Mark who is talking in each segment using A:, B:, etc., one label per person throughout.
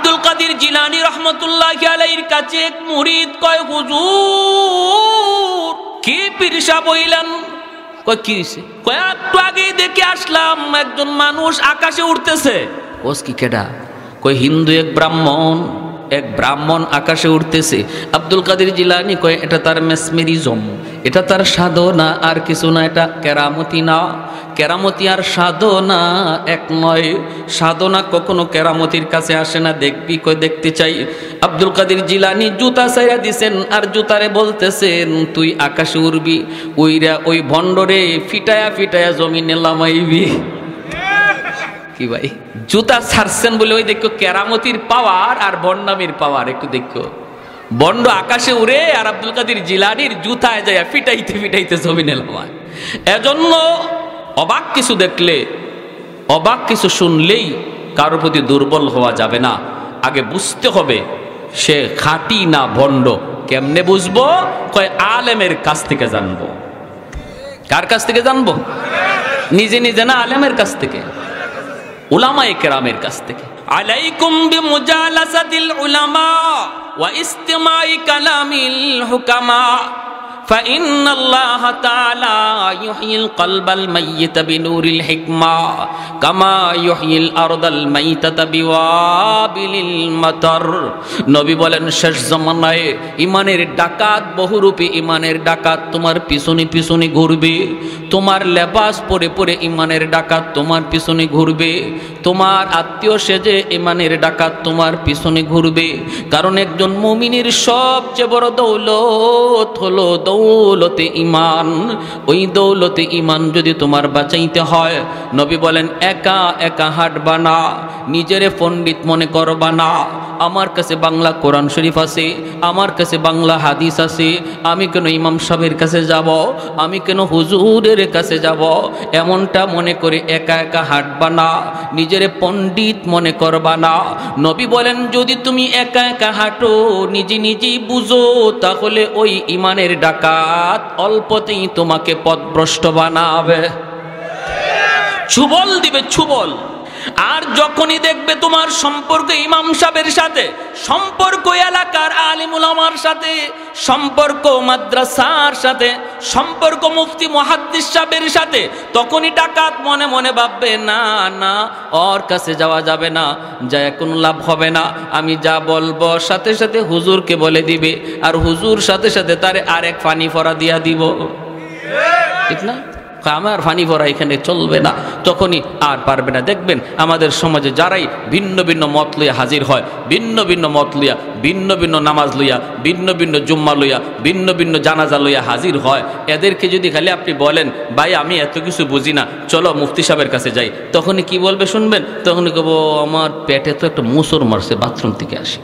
A: আব্দুল কাদের জিলানী রাহমাতুল্লাহি আলাইহির কাছে এক মুরিদ কয়, হুজুর কি পীর সাহেব হইলেন? কয় কি হইছে? কয় একটু আগেই দেখে আসলাম একজন মানুষ আকাশে উঠতেছে। ওস কি কেডা? কয় হিন্দু এক ব্রাহ্মণ আকাশে উঠতেছে। আব্দুল কাদের জিলানী কয় এটা তার মেসমেরিজম, এটা তার সাধনা আর কিছু না, এটা কেরামতি না। কেরামতি আর সাধনা এক নয়, সাধনা কখনো কেরামতির কাছে আসে না। দেখবি? কয় দেখতে চাই। আব্দুল কাদের জিলানী জুতা ছাইরা দিছেন আর জুতারে বলতেছেন তুই আকাশে উড়বি, উইরা ওই ভণ্ডরে ফিটায়া ফিটায়া জমিনে লামাইবি। কি ভাই, জুতা ছাড়ছেন বলে ওই দেখো কেরামতির পাওয়ার আর বন্ডামির পাওয়ার একটু দেখো। বন্ড আকাশে উড়ে আর আব্দুল কাদের জিলানীর জুতায় যায় ফিটাইতে ফিটাইতে জমিনে লামায়। এজন্য অবাক কিছু দেখলে, অবাক কিছু শুনলেই কারোর প্রতি দুর্বল হওয়া যাবে না। আগে বুঝতে হবে সে খাঁটি না ভণ্ড। কেমনে বুঝবো? কয় আলেমের কাছ থেকে জানবো। কার কাছ থেকে জানবো? নিজে নিজে না, আলেমের কাছ থেকে, উলামায়ে কেরামের কাছ থেকে। আলাইকুম বিমুজালাসাতিল উলামা ওয়া ইস্তিমাই কালামিল হুকামা فإن الله تعالى يحيي القلب الميت بنور الحكمة كما يحيي الأرض الميتة بوابل المطر। নবী বলেন শেষ জামানায় ইমানের ডাকাত, বহুরূপী ইমানের ডাকাত তোমার পিছনে পিছনে ঘুরবে। তোমার লেবাস পরে পরে ইমানের ডাকাত তোমার পিছনে ঘুরবে। তোমার আত্মীয় সেজে ইমানের ডাকাত তোমার পিছনে ঘুরবে। কারণ একজন মুমিনের সবচেয়ে বড় দৌলত হলো দৌলতে ইমান। ওই দৌলতে ইমান যদি তোমার বাঁচাইতে হয়, নবী বলেন একা একা হাঁটবা না, নিজেরে পণ্ডিত মনে করবা না। আমার কাছে বাংলা কোরআন শরীফ আছে, আমার কাছে বাংলা হাদিস আছে, আমি কেন ইমাম সাহেবের কাছে যাব, আমি কেন হুজুরের কাছে যাব, এমনটা মনে করে একা একা হাঁটবা না, নিজেরে পণ্ডিত মনে করবা না। নবী বলেন যদি তুমি একা একা হাঁটো, নিজে নিজেই বুঝো, তাহলে ওই ইমানের ডাকাত অল্পতেই তোমাকে পথভ্রষ্ট বানাবে, ছুবল দিবে, ছুবল। আর যখনই দেখবে তোমার সম্পর্ক ইমাম সাহেবের সাথে, সম্পর্ক এলাকার আলিম উলামার সাথে, সম্পর্ক মাদ্রাসার সাথে, সম্পর্ক মুফতি মুহাদ্দিস সাহেবের সাথে, তখনই ডাকাত মনে মনে ভাববে না না ওর কাছে যাওয়া যাবে না, যায় কোনো লাভ হবে না। আমি যা বলবো সাথে সাথে হুজুরকে বলে দিবে, আর হুজুর সাথে সাথে তারে আরেক ফানি ফরা দিয়া দিব। ঠিক না? আমার ফানি ভরা এখানে চলবে না, তখনই আর পারবে না। দেখবেন আমাদের সমাজে যারাই ভিন্ন ভিন্ন মত লইয়া হাজির হয়, ভিন্ন ভিন্ন মত লইয়া, ভিন্ন ভিন্ন নামাজ লইয়া, ভিন্ন ভিন্ন জুম্মা লইয়া, ভিন্ন ভিন্ন জানাজা লইয়া হাজির হয়, এদেরকে যদি খালি আপনি বলেন ভাই আমি এত কিছু বুঝি না, চলো মুফতি সাহেবের কাছে যাই, তখনই কি বলবে শুনবেন? তখনই কব আমার পেটে তো একটা মুসর মারছে, বাথরুম থেকে আসি,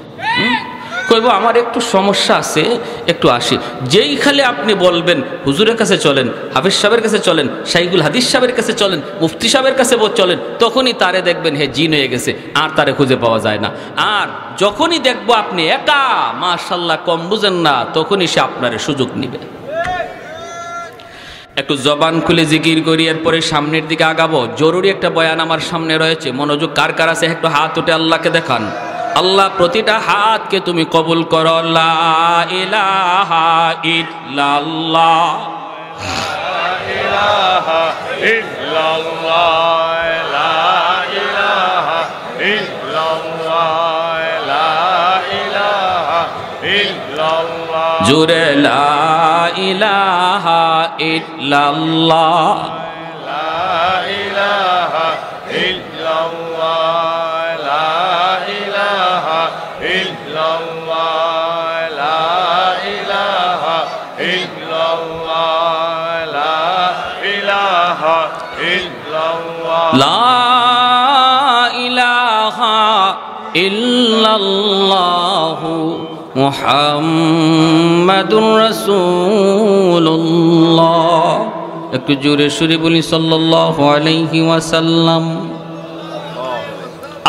A: কইব আমার একটু সমস্যা আছে, একটু আসি। যেই খালি আপনি বলবেন হুজুরের কাছে চলেন, হাফেজ সাহেবের কাছে চলেন, শাইখুল হাদিস সাহেবের কাছে চলেন, মুফতি সাহেবের কাছে চলেন, তখনই তারে দেখবেন হে জিন হয়ে গেছে, আর তারে খুঁজে পাওয়া যায় না। আর যখনই দেখবো আপনি একা, মাশাআল্লাহ কম বুঝেন না, তখনই সে আপনার সুযোগ নিবে। একটু জবান খুলে জিকির করি, এরপরে সামনের দিকে আগাবো। জরুরি একটা বয়ান আমার সামনে রয়েছে, মনোযোগ কার কার আছে একটু হাত উঠে আল্লাহকে দেখান। আল্লাহ প্রতিটা হাতকে তুমি কবুল করো। লা ইলাহা ইল্লাল্লাহ, লা ইলাহা ইল্লাল্লাহ, লা ইলাহা ইল্লাল্লাহ, লা ইলাহা ইল্লাল্লাহ, জুরে লা ইলাহা ইল্লাল্লাহ, লা ইলাহা ইল্লাল্লাহ, লা ইলাহা ইল্লাল্লাহু মুহাম্মাদুর রাসূলুল্লাহ। একটু জোরে সুরে বলি সাল্লাল্লাহু আলাইহি ওয়াসাল্লাম।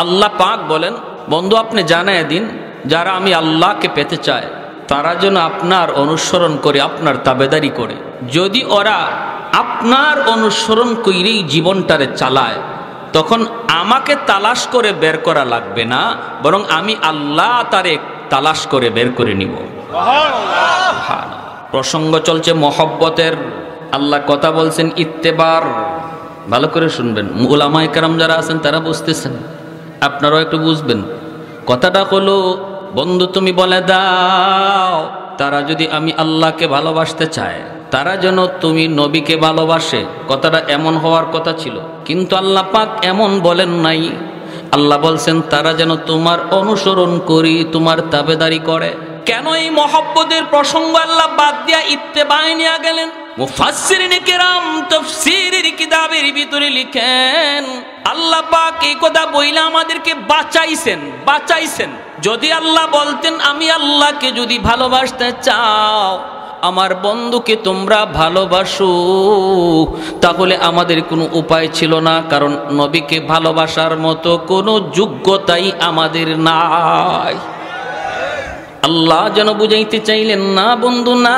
A: আল্লাহ পাক বলেন বন্ধু আপনি জানায় দিন যারা আমি আল্লাহকে পেতে চায় তারা যেন আপনার অনুসরণ করে, আপনার তাবেদারি করে। যদি ওরা আপনার অনুসরণ করেই জীবনটারে চালায়, তখন আমাকে তালাশ করে বের করা লাগবে না, বরং আমি আল্লাহ তারে তালাশ করে বের করে নিব। প্রসঙ্গ চলছে মহব্বতের। আল্লাহ কথা বলছেন ইত্তেবার। ভালো করে শুনবেন, উলামায়ে কেরাম যারা আছেন তারা বুঝতেছেন, আপনারাও একটু বুঝবেন। কথাটা হলো, বন্ধু তুমি বলে দাও তারা যদি আমি আল্লাহকে ভালোবাসতে চায়, তারা যেন তুমি নবীকে ভালোবাসে। কথাটা এমন হওয়ার কথা ছিল, কিন্তু আল্লাহ পাক এমন বলেন নাই। আল্লাহ বলছেন তারা যেন তোমার অনুসরণ করি, তোমার তাবেদারি করে। কেন এই মহব্বতের প্রসঙ্গ আল্লাহ বাদ দিয়া ইত্তেবায় নিয়ে গেলেন? মুফাসসিরিনে কেরাম তাফসীরের কিতাবের ভিতরে লিখেন, আল্লাহ পাক এই কথা বইলা আমাদেরকে বাঁচাইছেন। যদি আল্লাহ বলতেন আমি আল্লাহকে যদি ভালোবাসতে চাও, আমার বন্ধুকে তোমরা ভালোবাসো, তাহলে আমাদের কোনো উপায় ছিল না, কারণ নবীকে ভালোবাসার মতো কোনো যোগ্যতাই আমাদের নাই। আল্লাহ যেন বুঝাইতে চাইলেন না বন্ধু না,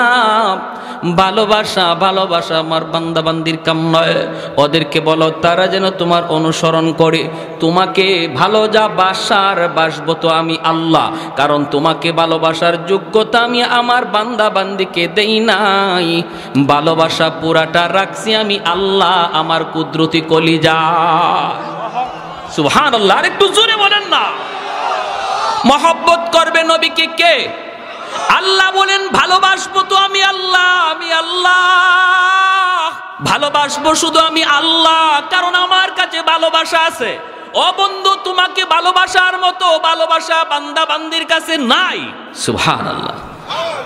A: ভালোবাসা আমার বান্দাবান্দির কাম নয়। ওদেরকে বলো তারা যেন তোমার অনুসরণ করে। তোমাকে ভালো যা বাসবো তো আমি আল্লাহ, কারণ তোমাকে ভালোবাসার যোগ্যতা আমি আমার বান্দাবান্দিকে দেই নাই। ভালোবাসা পুরাটা রাখছি আমি আল্লাহ আমার কুদরতি কলিজা। সুবহানাল্লাহ, আর একটু জোরে বলেন না। মহব্বত করবে নবীকে কে? আল্লাহ বলেন ভালোবাসবো তো আমি আল্লাহ ভালোবাসবো শুধু আমি আল্লাহ, কারণ আমার কাছে ভালোবাসা আছে। ও বন্ধু, তোমাকে ভালোবাসার মতো ভালোবাসা বান্দা বান্দির কাছে নাই। সুবহানাল্লাহ।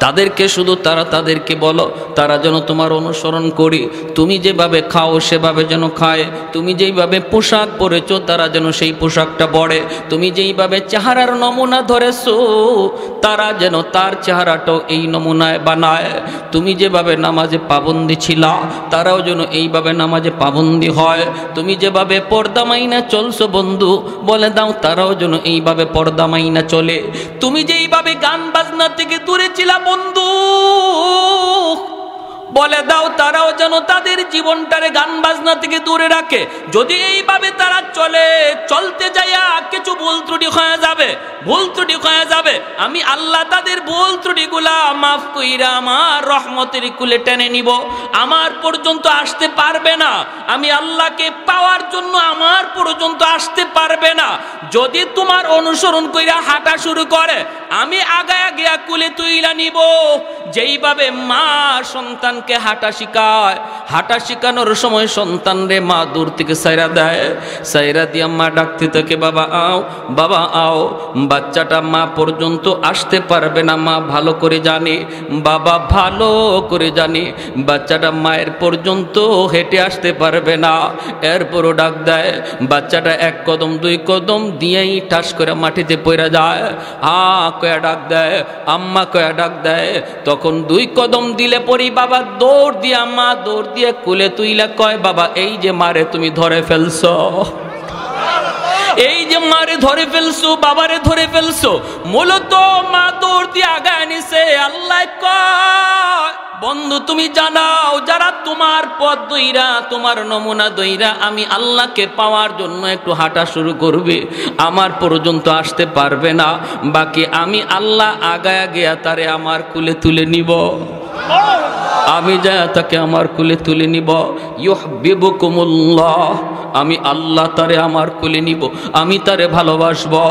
A: তাদেরকে শুধু তাদেরকে বলো তারা যেন তোমার অনুসরণ করি। তুমি যেভাবে খাও সেভাবে যেন খায়, তুমি যেইভাবে পোশাক পরেছো তারা যেন সেই পোশাকটা পরে, তুমি যেইভাবে চেহারার নমুনা ধরেছো তারা যেন তার চেহারাটাও এই নমুনায় বানায়। তুমি যেভাবে নামাজে পাবন্দি ছিলা তারাও যেন এইভাবে নামাজে পাবন্দি হয়। তুমি যেভাবে পর্দা মাইনা চলছো বন্ধু, বলে দাও তারাও যেন এইভাবে পর্দা মাইনা চলে। তুমি যেইভাবে গান বাজনা থেকে দূরে ছিলা বন্ধু, বলে দাও তারাও যেন তাদের জীবনটারে গান বাজনা থেকে দূরে রাখে। যদি এইভাবে তারা চলতে যাইয়া কিছু ভুল ত্রুটি হয়ে যাবে, আমি আল্লাহ তাদের ভুল ত্রুটিগুলা মাফ কইরা আমার রহমতের কুলে টেনে নিব। আমার পর্যন্ত আসতে পারবে না, আমি আল্লাহকে পাওয়ার জন্য আমার পর্যন্ত আসতে পারবে না। যদি তোমার অনুসরণ কইরা হাঁটা শুরু করে, আমি আগায়া গিয়া কুলে তুইলা নিব। যেইভাবে মা সন্তানকে হাঁটা শিখায়, হাঁটা শিখানোর সময় সন্তান রে মা দূর থেকে সাইরা দেয়, সাইরা দিয়া মা ডাকতে থাকে বাবা আও, বাবা আও। বাচ্চাটা মা পর্যন্ত আসতে পারবে না, মা ভালো করে জানে, বাবা ভালো করে জানে বাচ্চাটা মায়ের পর্যন্ত হেঁটে আসতে পারবে না। এরপরও ডাক দেয়, বাচ্চাটা এক কদম দুই কদম দিয়েই ঠাস করে মাটিতে পড়ে যায়। কয়া ডাক দেয়, আম্মা কয়া ডাক দেয়। তখন দুই কদম দিলে পরি বাবা দৌড় দিয়া, মা দৌড় দিয়ে কুলে তুইলা কয় বাবা এই যে মারে তুমি ধরে ফেলছো, এই যে মারে ধরে ফেলছো, বাবারে ধরে ফেলছো। মূলত মা দৌড় দিয়ে আগায় নিছে। আল্লাহ কয় বন্ধু তুমি জানাও, যারা তোমার পথ দইরা তোমার নমুনা দইরা আমি আল্লাহকে পাওয়ার জন্য একটু হাঁটা শুরু করবে, আমার পর্যন্ত আসতে পারবে না, বাকি আমি আল্লাহ আগায়া গিয়া তারে আমার কুলে তুলে নিব। আমি যা তাকে আমার কুলে তুলে নিব। ইউহিব্বুকুমুল্লাহ, আমি আল্লাহ তারে আমার কুলে নিব, আমি তারে ভালোবাসবো।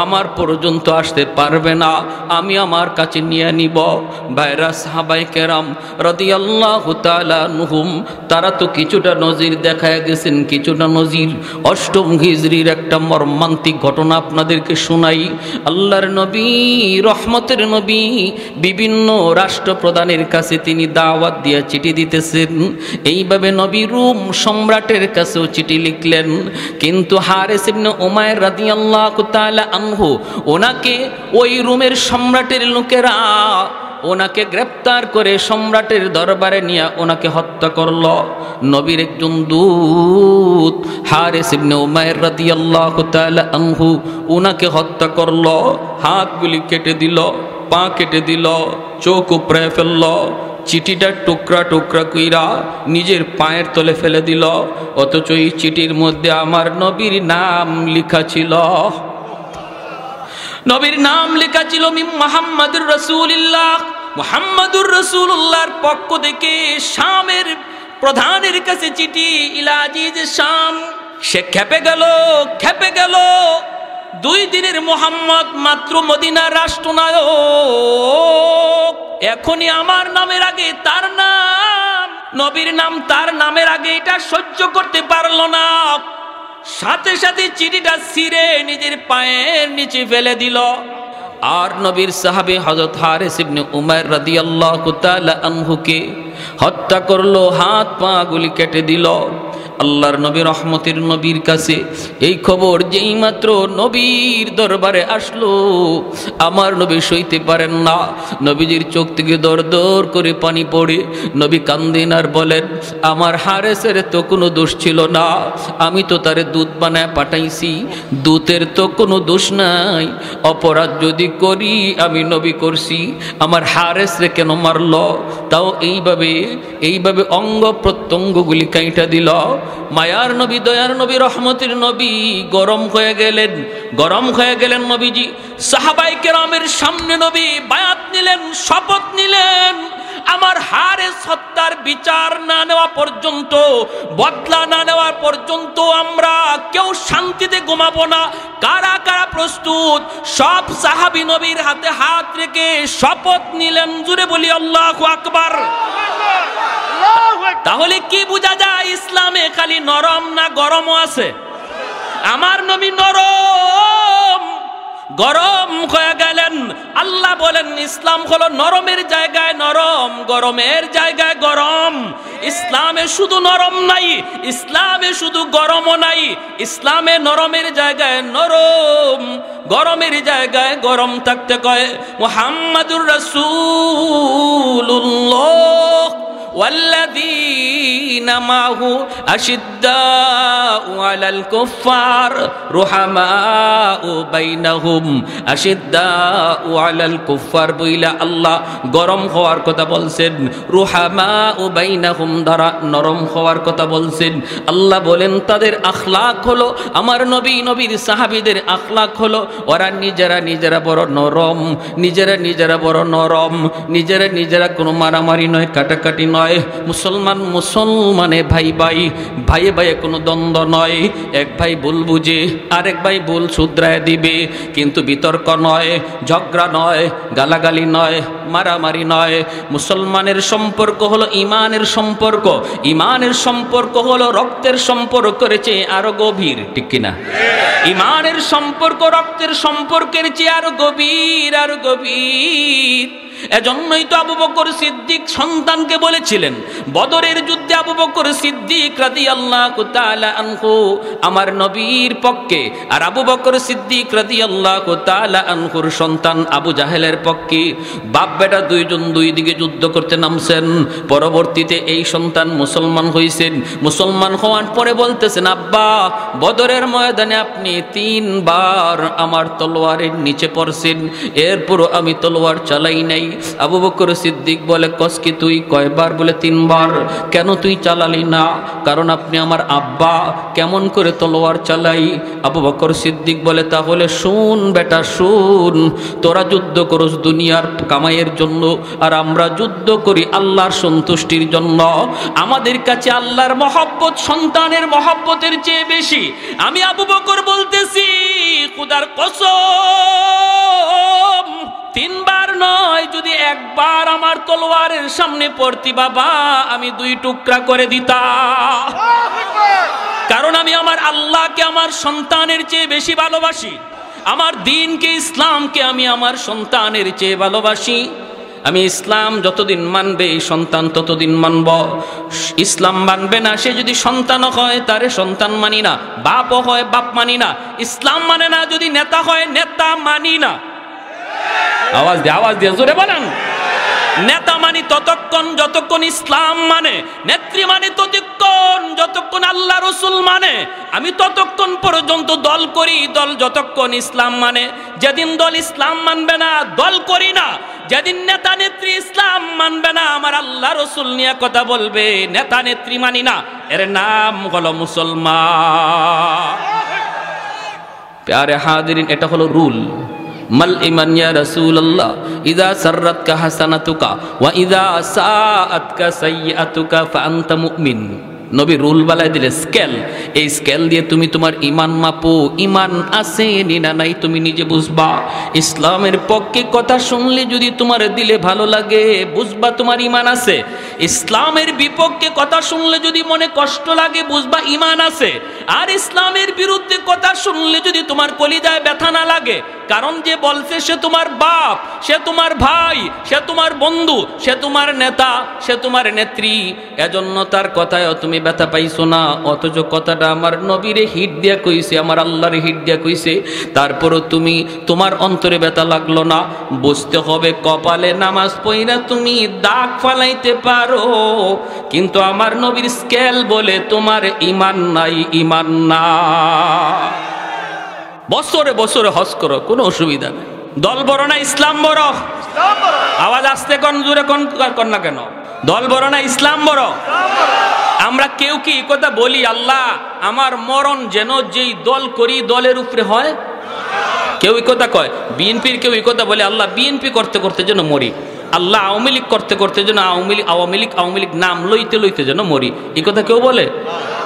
A: আমার পর্যন্ত আসতে পারবে না, আমি আমার কাছে নিয়ে নিব। ভাইরা সাহাবায়ে কেরাম রাদিয়াল্লাহু তাআলা আনহুম, তারা তো কিছুটা নজির দেখায় গেছেন, কিছুটা নজির। অষ্টম হিজরির একটা মর্মান্তিক ঘটনা আপনাদেরকে শোনাই। আল্লাহর নবী, রহমতের নবী, বিভিন্ন রাষ্ট্রপ্রধানের কাছে তিনি দাওয়াত দিয়ে চিঠি দিতেছেন। এইভাবে নবী রোম সম্রাটের কাছেও চিঠি লিখলেন, কিন্তু হারিস ইবনে উমাইর রাদিয়াল্লাহু তাআলা আনহু, ওনাকে ওই রোমের সম্রাটের লোকেরা ওনাকে গ্রেফতার করে সম্রাটের দরবারে নিয়ে ওনাকে হত্যা করল। নবীর একজন দূত হারিস ইবনে উমাইর রাদিয়াল্লাহু তাআলা আনহু ওনাকে হত্যা করল। হাতগুলি কেটে দিল, পা কেটে দিল, চোখ উপড়ে ফেলল, চিঠিটা টুকরা টুকরা কইরা নিজের পায়ের তলে ফেলে দিল, অথচ এই চিঠির মধ্যে আমার নবীর নাম লেখা ছিল। নবীর নাম লেখা ছিল মুহাম্মাদুর রাসূলুল্লাহ। মুহাম্মাদুর রাসূলুল্লাহর পক্ষ থেকে শামের প্রধানের কাছে চিঠি, ইলা আজিজ শাম। সে খেপে গেল। 2 দিনের মুহাম্মদ মাত্র মদিনার রাষ্ট্রনায়ক, এখনই আমার নামের আগে তার নাম, নবীর নাম তার নামের আগে, এটা সহ্য করতে পারল না। সাথে সাথে চিঠিটা ছিঁড়ে নিজের পায়ের নিচে ফেলে দিল। আর নবীর সাহাবী হযরত হারিস ইবনে উমাইর রাদিয়াল্লাহু তাআলা আনহুকে হত্যা করলো, হাত পা গুলি কেটে দিল। আল্লাহর নবী রহমতের নবীর কাছে এই খবর যেই মাত্র নবীর দরবারে আসলো, আমার নবী সইতে পারেন না। নবীজির চোখ থেকে দর দর করে পানি পড়ে নবী কান্দেন আর বলেন, আমার হারেসের তো কোনো দোষ ছিল না, আমি তো তারে দুধ বানায় পাঠাইছি, দুধের তো কোনো দোষ নাই। অপরাধ যদি করি আমি নবী করছি, আমার হারেসরে কেন মারল? তাও এইভাবে অঙ্গ প্রত্যঙ্গগুলি কাইটা দিল। মায়ার নবী, দয়ার নবী, রহমতের নবী গরম হয়ে গেলেন নবীজি। সাহাবায়ে কেরামের সামনে নবী বায়াত নিলেন, শপথ নিলেন, আমার হারেস হত্যার বিচার না নেওয়া পর্যন্ত, বদলা না নেওয়া পর্যন্ত আমরা কেউ শান্তিতে ঘুমাবো না। কারা কারা প্রস্তুত? সব সাহাবী নবীর হাতে হাত রেখে শপথ নিলেন। জুড়ে বলি আল্লাহু আকবার। তাহলে কি বোঝা যায়? ইসলামে খালি নরম না গরমও আছে? আমার নবী গরম হয়ে গেলেন। আল্লাহ বলেন ইসলাম হলো নরমের জায়গায় নরম, গরমের জায়গায় গরম। ইসলামে শুধু নরম নাই, ইসলামে শুধু গরমও নাই, ইসলামে নরমের জায়গায় নরম, গরমের জায়গায় গরম থাকতে কয়। মুহাম্মাদুর রাসূলুল্লাহ والذين معه أشداء على الكفار رحماء بينهم أشداء على الكفار বইলা আল্লাহ গরম হওয়ার কথা বলছেন, রুহামাউ বাইনাহুম দ্বারা নরম হওয়ার কথা বলছেন। আল্লাহ বলেন তাদের আখলাক হলো, আমার নবীর সাহাবীদের আখলাক হলো ওরা নিজেরা বড় নরম, নিজেরা বড় নরম, নিজেরা কোনো মারামারি নয়, কাটাকাটি নয়। মুসলমানে ভাইয়ে কোনো দ্বন্দ্ব নয়। এক ভাই ভুল বুঝে আরেক ভাই ভুল শুধরায় দিবে, কিন্তু বিতর্ক নয়, ঝগড়া নয়, গালাগালি নয়, মারামারি নয়। মুসলমানের সম্পর্ক হলো ইমানের সম্পর্ক, ইমানের সম্পর্ক হলো রক্তের সম্পর্কের চেয়ে আরো গভীর, ঠিক কিনা? ইমানের সম্পর্ক রক্তের সম্পর্কের চেয়ে আরো গভীর। এজন্যই তো আবু বকর সিদ্দিক সন্তানকে বলেছিলেন বদরের যুদ্ধে, আবু বকর সিদ্দিক রাদিয়াল্লাহু তাআলা আনহু আমার নবীর পক্ষে, আর আবু বকর সিদ্দিক রাদিয়াল্লাহু তাআলা আনহুর সন্তান আবু জাহেলের পক্ষে। বাপ বেটা দুইজন দুই দিকে যুদ্ধ করতে নামছেন। পরবর্তীতে এই সন্তান মুসলমান হয়েছেন। মুসলমান হওয়ার পরে বলতেছেন, আব্বা বদরের ময়দানে আপনি 3 বার আমার তলোয়ারের নিচে পড়ছেন, এরপরও আমি তলোয়ার চালাই নাই। আবু বকর সিদ্দিক বলে, কসকি তুই কয়বার? বলে 3 বার। কেন তুই চালালি না? কারণ আপনি আমার আব্বা, কেমন করে তলোয়ার চালাই? আবু বকর সিদ্দিক বলে, তাহলে শুন বেটা শুন, তোরা যুদ্ধ করস দুনিয়ার কামাইয়ের জন্য, আর আমরা যুদ্ধ করি আল্লাহর সন্তুষ্টির জন্য। আমাদের কাছে আল্লাহর মহব্বত সন্তানের মহব্বতের চেয়ে বেশি। আমি আবু বকর বলতেছি, খোদার কসম 3 বার নয়, যদি 1 বার আমার তলোয়ারের সামনে পড়তি বাবা, আমি 2 টুকরা করে দিতাম। কারণ আমি আমার আল্লাহকে আমার সন্তানের চেয়ে বেশি ভালোবাসি, আমার দ্বীনকে ইসলামকে আমি আমার সন্তানের চেয়ে ভালোবাসি। আমি ইসলাম যতদিন মানবে এই সন্তান ততদিন মানব। ইসলাম মানবে না, সে যদি সন্তান হয় তারে সন্তান মানি না, বাপও হয় বাপ মানি না। ইসলাম মানে না, যদি নেতা হয় নেতা মানি না। আওয়াজ দিয়ে জোরে বলেন। নেতা মানি ততক্ষণ যতক্ষণ ইসলাম মানে, নেত্রী মানে ততক্ষণ যতক্ষণ আল্লাহ রসুল মানে। আমি ততক্ষণ পর্যন্ত দল করি, দল যতক্ষণ ইসলাম মানে। যেদিন দল ইসলাম মানবে না, দল করি না। যেদিন নেতা নেত্রী ইসলাম মানবে না, আমার আল্লাহ রসুল নিয়ে কথা বলবে, নেতা নেত্রী মানি না, এর নাম হলো মুসলমান। প্যারে হাজিরিন, এটা হলো রুল। মাল ইমান ইয়া রাসূলুল্লাহ, ইযা সাররাতকা হাসানাতুকা ওয়া ইযা সাআতকা সাইয়্যাতুকা ফাআনতা মুমিন। নবী রুল বালাই দিলে স্কেল, এই স্কেল দিয়ে তুমি তোমার ইমান মাপো, ইমান আছে না নাই তুমি নিজে বুঝবা। ইসলামের পক্ষে কথা শুনলে যদি তোমার দিলে ভালো লাগে, বুঝবা তোমার ইমান আছে। ইসলামের বিপক্ষে কথা শুনলে যদি মনে কষ্ট লাগে, বুঝবা ইমান আছে। আর ইসলামের বিরুদ্ধে কথা শুনলে যদি তোমার কলিজায় ব্যথা না লাগে, কারণ যে বলছে সে তোমার বাপ, সে তোমার ভাই, সে তোমার বন্ধু, সে তোমার নেতা, সে তোমার নেত্রী, এজন্য তার কথায় তুমি ব্যথা পাইছো না। অথচ কথাটা আমার নবীরে হিট দিয়া কইছে, আমার আল্লাহর হিট দিয়া কইছে, তারপরও তুমি তোমার অন্তরে ব্যথা লাগলো না। বুঝতে হবে কপালে নামাজ পইরা তুমি দাগ ফালাইতে পারো, কিন্তু আমার নবীর স্কেল বলে তোমার ইমান নাই, ইমান না। বছরে বছরে হজ করো, কোনো অসুবিধা নেই। দল বড় না ইসলাম বড়? আওয়াজ আসতে কোন জোরে কোন না কেন? দল বড় না ইসলাম বড়? আমরা কেউ কি কথা বলি, আল্লাহ আমার মরণ যেন যেই দল করি দলের উপরে হয়? কেউ কথা কয় বিএনপির, কেউ কথা বলে আল্লাহ বিএনপি করতে করতে যেন মরি, আল্লাহ আওয়ামী লীগ করতে করতে যেন আওয়ামী লীগ নাম লইতে লইতে যেন মরি। এই কথা কেউ বলে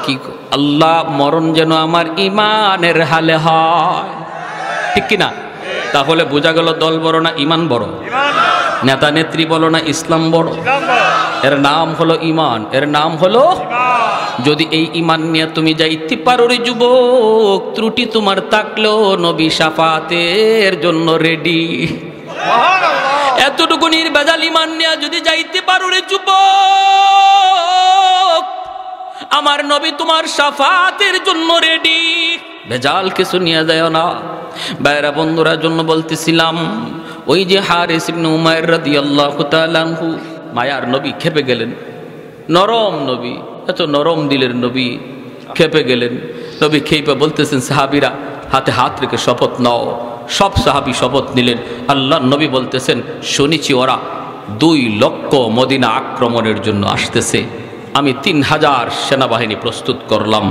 A: কি? আল্লাহ মরণ যেন আমার ইমানের হালে হয়, ঠিক কিনা? তাহলে বোঝা গেল দল বড় না ইমান বড়? নেতা নেত্রী বলো না ইসলাম বড়? এর নাম হলো ইমান, এর নাম হলো। যদি এই ইমান নিয়ে তুমি যাইতে পারো রে যুবক, ত্রুটি তোমার থাকলেও নবী শাফাতের জন্য রেডি। এতটুকু নির্ভেজাল ইমান নিয়ে যদি যাইতে পারো রে যুবক, আমার নবী তোমার শাফাতের জন্য রেডি। ভেজাল কিছু নিয়ে যায় না। বাইরা বন্ধুরা জন্য বলতেছিলাম, ওই যে হারিস ইবনে উমাইর রাদিয়াল্লাহু তাআলা আনহু, মায়ার নবী খেপে গেলেন। নরম নবী, এত নরম দিলের নবী খেপে গেলেন। নবী খেপে বলতেছেন, সাহাবীরা হাতে হাত রেখে শপথ নাও। সব সাহাবী শপথ নিলেন। আল্লাহ নবী বলতেছেন, শুনেছি ওরা 2 লক্ষ মদিনা আক্রমণের জন্য আসতেছে। আমি 3000 সেনাবাহিনী প্রস্তুত করলাম।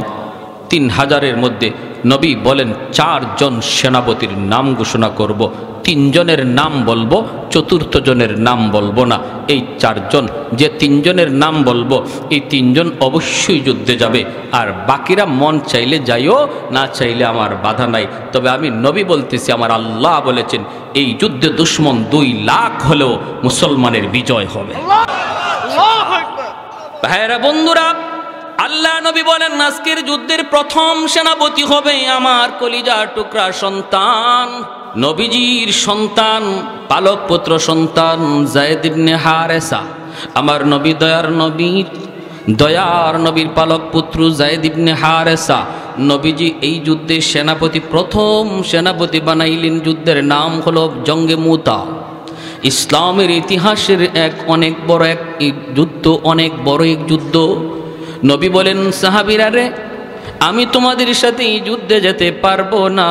A: 3000-এর মধ্যে নবী বলেন 4 জন সেনাপতির নাম ঘোষণা করব, 3 জনের নাম বলবো, 4র্থ জনের নাম বলবো না। এই 4 জন, যে 3 জনের নাম বলবো, এই 3 জন অবশ্যই যুদ্ধে যাবে, আর বাকিরা মন চাইলে যাইও, না চাইলে আমার বাধা নাই। তবে আমি নবী বলতেছি, আমার আল্লাহ বলেছেন এই যুদ্ধে দুশ্মন 2 লাখ হলেও মুসলমানের বিজয় হবে। ভাইরা বন্ধুরা, আল্লাহ নবী বলেন আজকের যুদ্ধের প্রথম সেনাপতি হবে আমার কলিজার টুকরা সন্তান, নবীজির সন্তান, পালক পুত্র সন্তান যায়েদ ইবনে হারেসা। আমার নবী দয়ার নবীর পালক পুত্র যায়েদ ইবনে হারেসা। নবীজি এই যুদ্ধের সেনাপতি, প্রথম সেনাপতি বানাইলেন। যুদ্ধের নাম হলো জঙ্গে মুতা। ইসলামের ইতিহাসের অনেক বড় এক যুদ্ধ, অনেক বড় এক যুদ্ধ। নবী বলেন, সাহাবীরা রে, আমি তোমাদের সাথে এই যুদ্ধে যেতে পারবো না।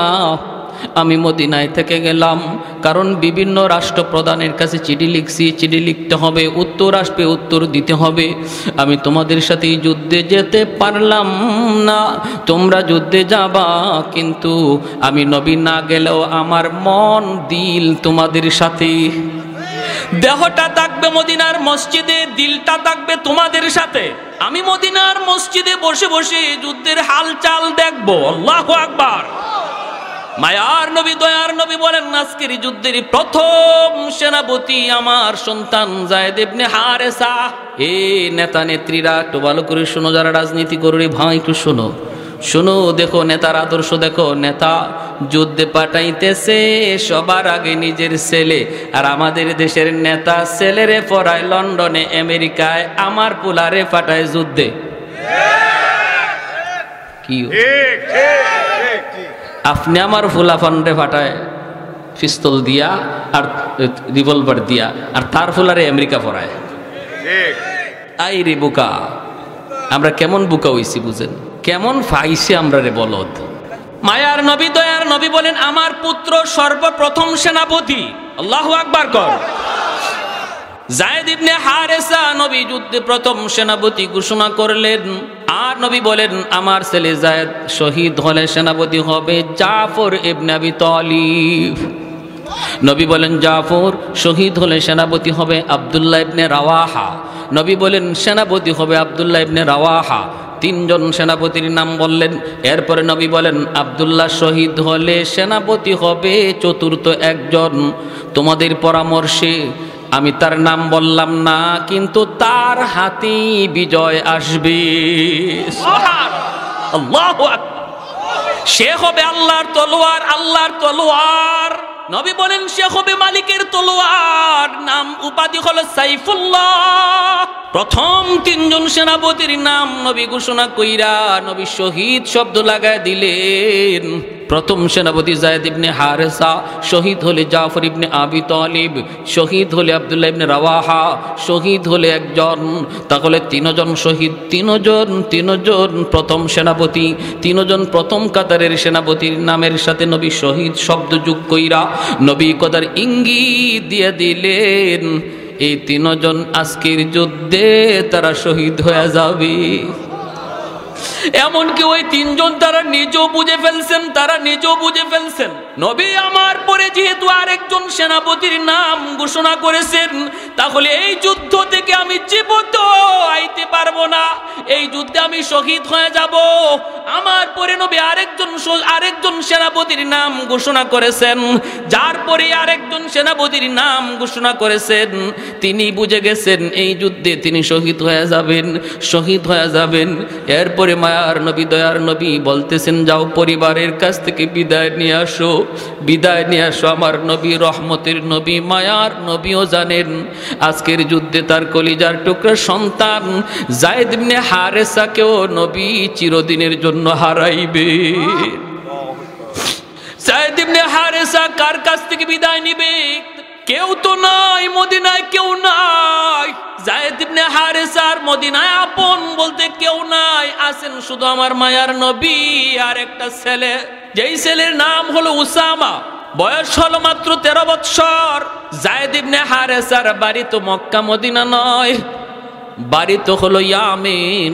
A: আমি মদিনায় থেকে গেলাম, কারণ বিভিন্ন রাষ্ট্রপ্রধানের কাছে চিঠি লিখছি, চিঠি লিখতে হবে, উত্তর আসবে, উত্তর দিতে হবে। আমি তোমাদের সাথে এই যুদ্ধে যেতে পারলাম না। তোমরা যুদ্ধে যাবা, কিন্তু আমি নবী না গেলেও আমার মন দিল তোমাদের সাথে। দেহটা থাকবে মদিনার মসজিদে, দিলটা থাকবে তোমাদের সাথে। আমি মদিনার মসজিদে বসে বসে যুদ্ধের হালচাল দেখবো। আল্লাহু আকবার। মায়ার নবী, দয়ার নবী বলেন আজকের যুদ্ধের প্রথম সেনাপতি আমার সন্তান যায়েদ ইবনে হারেসা। এ নেতা নেত্রীরা একটু ভালো করে শোনো, যারা রাজনীতি করে ভাই একটু শোনো, শোনো, দেখো নেতার আদর্শ দেখো। নেতা যুদ্ধে পাঠাইতেছে সবার আগে নিজের ছেলে, আর আমাদের দেশের নেতা ছেলেরে পড়ায় লন্ডনে, আমেরিকায়, আমার পোলারে পাঠায় যুদ্ধে। কি আপনি আমার ফুলাফানরে পাঠায় পিস্তল দিয়া আর রিভলভার দিয়া, আর তার ফুলারে আমেরিকা পড়ায়। আই রে বুকা, আমরা কেমন বুকা হইছি বুঝেন, কেমন ফাইছে আমরা রে বলদ। মায়ার নবী, দয়ার নবী বলেন আমার পুত্র সর্বপ্রথম সেনাপতি। আল্লাহু আকবার কর। যায়েদ ইবনে হারেসা নবী যুদ্ধে প্রথম সেনাপতি ঘোষণা করলেন। আর নবী বলেন আমার ছেলে যায়েদ শহীদ হলে সেনাপতি হবে জাফর ইবনে আবি তালিব। নবী বলেন জাফর শহীদ হলে সেনাপতি হবে আব্দুল্লাহ ইবনে রাওয়াহা। নবী বলেন সেনাপতি হবে আব্দুল্লাহ ইবনে রাওয়াহা। তিনজন সেনাপতির নাম বললেন। এরপরে নবী বলেন আব্দুল্লাহ শহীদ হলে সেনাপতি হবে চতুর্থ একজন। তোমাদের পরামর্শে আমি তার নাম বললাম না, কিন্তু তার হাতেই বিজয় আসবে। আল্লাহু আকবার। সে হবে আল্লাহর তলোয়ার, আল্লাহর তলোয়ার। নবী বলেন সে হবে মালিকের তলোয়ার, নাম উপাধি হলো সাইফুল্লাহ। প্রথম তিনজন সেনাপতির নাম নবী ঘোষণা কইরা নবী শহীদ শব্দ লাগায় দিলেন। প্রথম সেনাপতি যায়েদ ইবনে হারেসা, শহীদ হলে জাফর ইবনে আবি তালিব, শহীদ হলে আব্দুল্লাহ ইবনে রাওয়াহা, শহীদ হলে একজন। তাহলে তিনজন শহীদ, তিনজন প্রথম সেনাপতি, তিনজন প্রথম কাতারের সেনাপতির নামের সাথে নবী শহীদ শব্দ যোগ কইরা নবী কদার ইঙ্গিত দিয়ে দিলেন এই তিনজন আজকের যুদ্ধে তারা শহীদ হয়ে যাবে। এমনকি ওই তিনজন তারা নিজেও বুঝে ফেলছেন, নবী আমার পরে যেহেতু আরেকজন সেনাপতির নাম ঘোষণা করেছেন, তাহলে এই যুদ্ধ থেকে আমি জীবিত আইতে পারবো না, এই যুদ্ধে আমি শহীদ হয়ে যাব। আমার পরে নবী আরেকজন সেনাপতির নাম ঘোষণা করেছেন, যার পরে আরেকজন সেনাপতির নাম ঘোষণা করেছেন। তিনি বুঝে গেছেন এই যুদ্ধে তিনি শহীদ হয়ে যাবেন। এরপরে মায়ার নবী, দয়ার নবী বলতেছেন যাও পরিবারের কাছ থেকে বিদায় নিয়ে আসো আমার নবী রহমতের নবী, মায়ার নবীও জানেন আজকের যুদ্ধে তার কলিজার টুকরা সন্তান যায়েদ ইবনে হারেসাকেও নবী চিরদিনের জন্য হারাইবে। যায়েদ ইবনে হারেসা কার কাছ থেকে বিদায় নিবে? কেউ তো নাই, মদিনায় কেউ নাই। যায়েদ ইবনে হারেসার মদিনায় আপন বলতে কেউ নাই, আছেন শুধু আমার মায়ার নবী আর একটা ছেলে, যেই ছেলের নাম হলো উসামা। বয়স হলো মাত্র 13 বৎসর। যায়েদ ইবনে হারেসার বাড়ি তো মক্কা মদিনা নয়, বাড়ি তো হলো ইয়ামেন।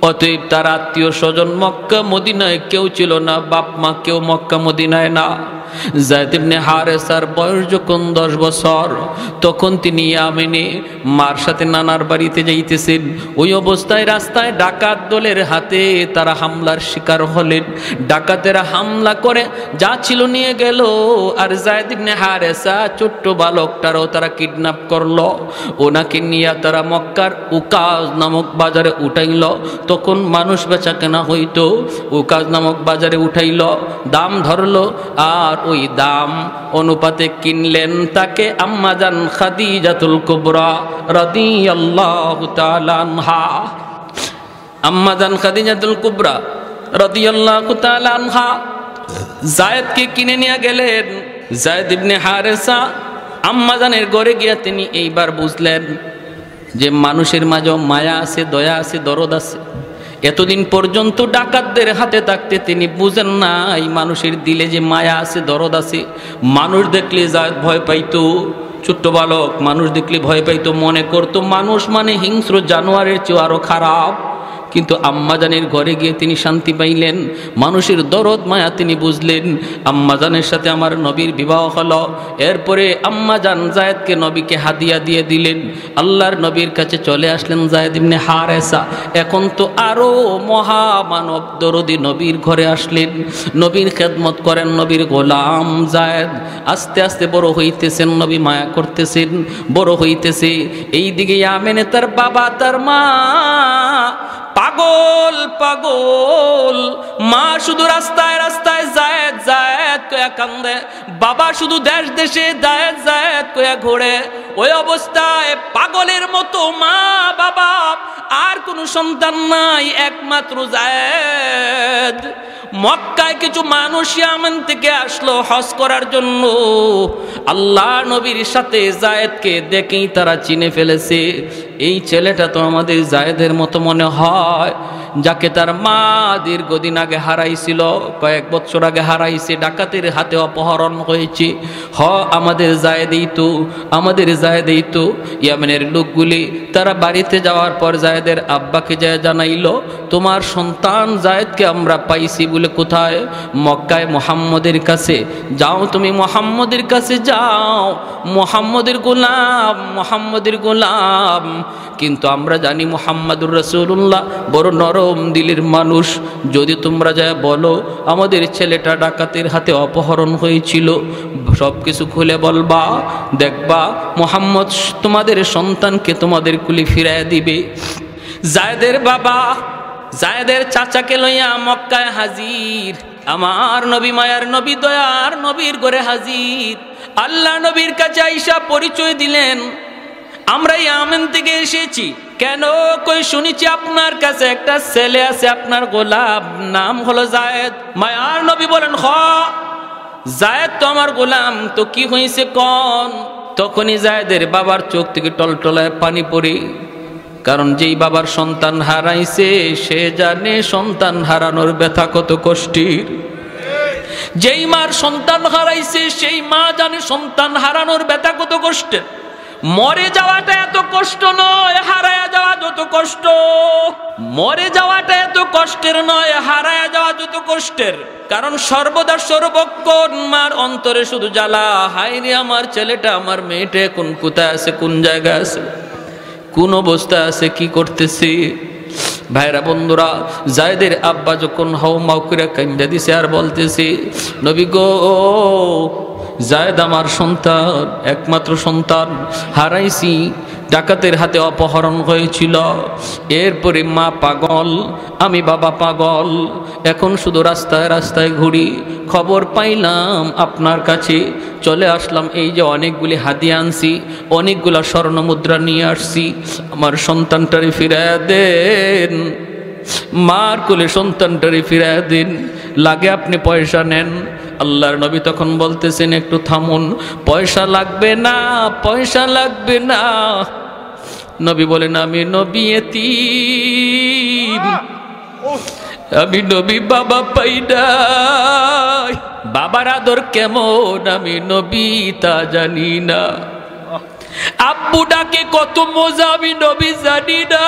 A: অতএব তার আত্মীয় স্বজন মক্কা মদিনায় কেউ ছিল না, বাপ মা কেউ মক্কা মদিনায় না। যায়েদ ইবনে হারেসার বয়স যখন 10 বছর, তখন তিনি ইয়ামেনে মার সাথে নানার বাড়িতে যাইতেছেন। ওই অবস্থায় রাস্তায় ডাকাত দলের হাতে তারা হামলার শিকার হলেন। ডাকাতেরা হামলা করে যা ছিল নিয়ে গেল, আর যায়েদ ইবনে হারেসা ছোট্ট বালকটারও তারা কিডন্যাপ করলো। ওনাকে নিয়ে তারা মক্কার উকাজ নামক বাজারে উঠাইল। তখন মানুষ বেচা কেনা হইতো, উকাজ নামক বাজারে উঠাইল, দাম ধরলো, আর ওই দাম অনুপাতে কিনলেন তাকে আম্মাজান খাদিজাতুল কুবরা রাদিয়াল্লাহু তাআলা আনহা। আম্মাজান খাদিজাতুল কুবরা রাদিয়াল্লাহু তাআলা আনহা যায়েদকে কিনে নিয়ে গেলেন। যায়েদ ইবনে হারেসা আম্মাজানের ঘরে গিয়া তিনি এইবার বুঝলেন যে মানুষের মাঝে মায়া আছে, দয়া আছে, দরদ আছে। এতদিন পর্যন্ত ডাকাতদের হাতে থাকতে তিনি বুঝেন না এই মানুষের দিলে যে মায়া আছে, দরদ আছে। মানুষ দেখলে যায়েদ ভয় পাইতো, ছোট্ট বালক মানুষ দেখলে ভয় পাইতো, মনে করতো মানুষ মানে হিংস্র জানোয়ারের চেয়ে আরো খারাপ। কিন্তু আম্মাজানের ঘরে গিয়ে তিনি শান্তি পাইলেন, মানুষের দরদ মায়া তিনি বুঝলেন। আম্মাজানের সাথে আমার নবীর বিবাহ হলো। এরপরে আম্মাজান যায়েদকে নবীকে হাদিয়া দিয়ে দিলেন। আল্লাহর নবীর কাছে চলে আসলেন যায়েদ ইবনে হারেসা। এখন তো আরো মহামানব দরদি নবীর ঘরে আসলেন, নবীর খেদমত করেন, নবীর গোলাম যায়েদ। আস্তে আস্তে বড় হইতেছেন, নবী মায়া করতেছেন, বড় হইতেছে। এইদিকে ইয়ামেনে তার বাবা তার মা পাগল পাগল, মা শুধু রাস্তায় রাস্তায় যায়েদ যায়েদ কয়া কান্দে, বাবা শুধু দেশ দেশে যায়েদ যায়েদ কয়া ঘোরে। ওই অবস্থায় পাগলের মতো মা বাবা, আর কোনো সন্তান নাই, একমাত্র যায়েদ। মক্কায় কিছু মানুষ ইয়ামান থেকে আসলো হজ করার জন্য। আল্লাহ নবীর সাথে যায়েদকে দেখেই তারা চিনে ফেলেছে, এই ছেলেটা তো আমাদের যায়েদের মতো মনে হয়। যাকে তার মা দীর্ঘদিন আগে হারাইছিল, কয়েক বছর আগে হারাইছে, ডাকাতের হাতে অপহরণ হয়েছে। আমাদের জায়েদেই তো ইয়ামেনের লোকগুলি তারা বাড়িতে যাওয়ার পর জায়েদের আব্বাকে যায় জানাইলো, তোমার সন্তান জায়েদকে আমরা পাইছি বলে। কোথায়? মক্কায় মুহাম্মদের কাছে। যাও তুমি মুহাম্মদের কাছে যাও, মুহাম্মদের গোলাম। কিন্তু আমরা জানি মুহাম্মাদুর রাসূলুল্লাহ বড় নরম দিলের মানুষ। যদি তোমরা যায় বলো আমাদের ছেলেটা ডাকাতের হাতে অপহরণ হয়েছিল, সব কিছু খুলে বলবা, দেখবা মুহাম্মদ তোমাদের সন্তানকে তোমাদের কুলি ফিরাইয়া দিবে। জায়েদের বাবা জায়েদের চাচাকে লইয়া মক্কায় হাজির। আমার নবী, মায়ার নবী, দয়ার নবীর ঘরে হাজির। আল্লাহ নবীর কাছে আইসা পরিচয় দিলেন, আমরা ইয়ামেন থেকে এসেছি। কেন? কই শুনেছি আপনার কাছে একটা ছেলে আছে, আপনার গোলাম, নাম হলো জায়েদ। মায়ার নবী বলেন, জায়েদ তো আমার গোলাম, তো কি হয়েছে কোন? তখনই জায়েদের বাবার চোখ থেকে টলটলায় পানি পড়ে, কারণ যেই বাবার সন্তান হারাইছে সে জানে সন্তান হারানোর ব্যথা কত কষ্টের। যেই মার সন্তান হারাইছে সেই মা জানে সন্তান হারানোর ব্যথা কত কষ্টের। মরে যাওয়াটা এত কষ্ট নয়, হারায়া যাওয়া যত কষ্ট। মরে যাওয়াটা এত কষ্টের নয়, হারায়া যাওয়া যত কষ্টের। কারণ সর্বদা সর্বক্ষণ মার অন্তরে শুধু জ্বালা, হায় রে আমার ছেলেটা, আমার মেয়েটা এখন কোথায় আছে, কোন জায়গায় আছে, কোন অবস্থা আছে, কি করতেছে। ভাইরা বন্ধুরা, জায়েদের আব্বা যখন হাউমাউ করে কান্দা দিছে আর বলতেছে, নবী গো, জায়েদ আমার সন্তান, একমাত্র সন্তান হারাইছি, ডাকাতের হাতে অপহরণ হয়েছিল। এরপরে মা পাগল, আমি বাবা পাগল, এখন শুধু রাস্তায় রাস্তায় ঘুরি। খবর পাইলাম আপনার কাছে, চলে আসলাম। এই যে অনেকগুলি হাদিয়া আনছি, অনেকগুলা স্বর্ণ মুদ্রা নিয়ে আসছি, আমার সন্তানটারে ফিরাইয়া দেন, মার কোলে সন্তানটারে ফিরাইয়া দেন, লাগে আপনি পয়সা নেন। আল্লাহর নবী তখন বলতেছেন, একটু থামুন, পয়সা লাগবে না, পয়সা লাগবে না। নবী বলেন, আমি নবী এতিম, আমি নবী বাবা পাই নাই, বাবার আদর কেমন আমি নবী তা জানি না, আব্বু ডাকে কত মজা আমি নবী জানি না,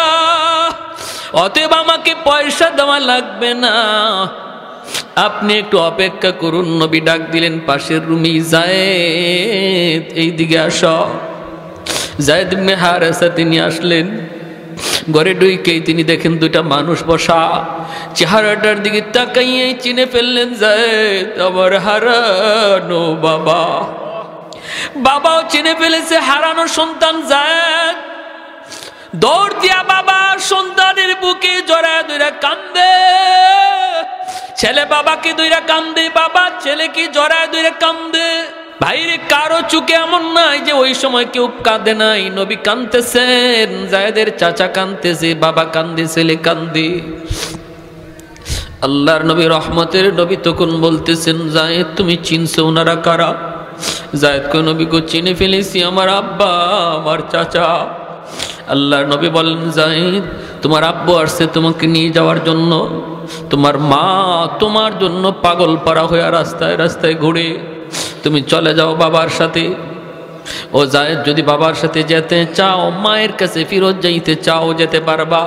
A: অতএব আমাকে পয়সা দেওয়া লাগবে না, আপনি একটু অপেক্ষা করুন। নবী ডাক দিলেন পাশের রুমে, জায়েদ এইদিকে আসো। জায়েদ ইবনে হারেসা তিনি আসলেন। ঘরে ঢুকেই তিনি দেখেন দুইটা মানুষ বসা। চেহারাটার দিকে তাকাইয়ে চিনে ফেললেন, জায়েদ আমার হারানো বাবা। বাবাও চিনে ফেলেছে হারানো সন্তান জায়েদ। দৌড় দিয়া বাবা সন্তানের বুকে জড়ায় ধরে কান্দে। ছেলে বাবাকে ধরে কান্দে, বাবা ছেলেকে জড়ায় ধরে কান্দে। ভাইরে, কারো চুকে এমন নাই যে ওই সময় কেউ কাঁদে নাই। নবী কাঁদতেছেন, জায়েদের চাচা কাঁদতেছে, বাবা কান্দে, ছেলে কান্দে। আল্লাহর নবী, রহমতের নবী তখন বলতেছেন, জায়েদ তুমি চিনছো ওনারা কারা? জায়েদ কই, নবী গো চিনে ফেলেছি, আমার আব্বা, আমার চাচা। আল্লাহর নবী বলেন, জায়েদ তোমার আব্বু আসছে তোমাকে নিয়ে যাওয়ার জন্য, তোমার মা তোমার জন্য পাগল পাড়া হয়ে রাস্তায় রাস্তায় ঘুরে, তুমি চলে যাও বাবার সাথে। ও জায়েদ, যদি বাবার সাথে যেতে চাও, মায়ের কাছে ফিরত যাইতে চাও, যেতে পারবা।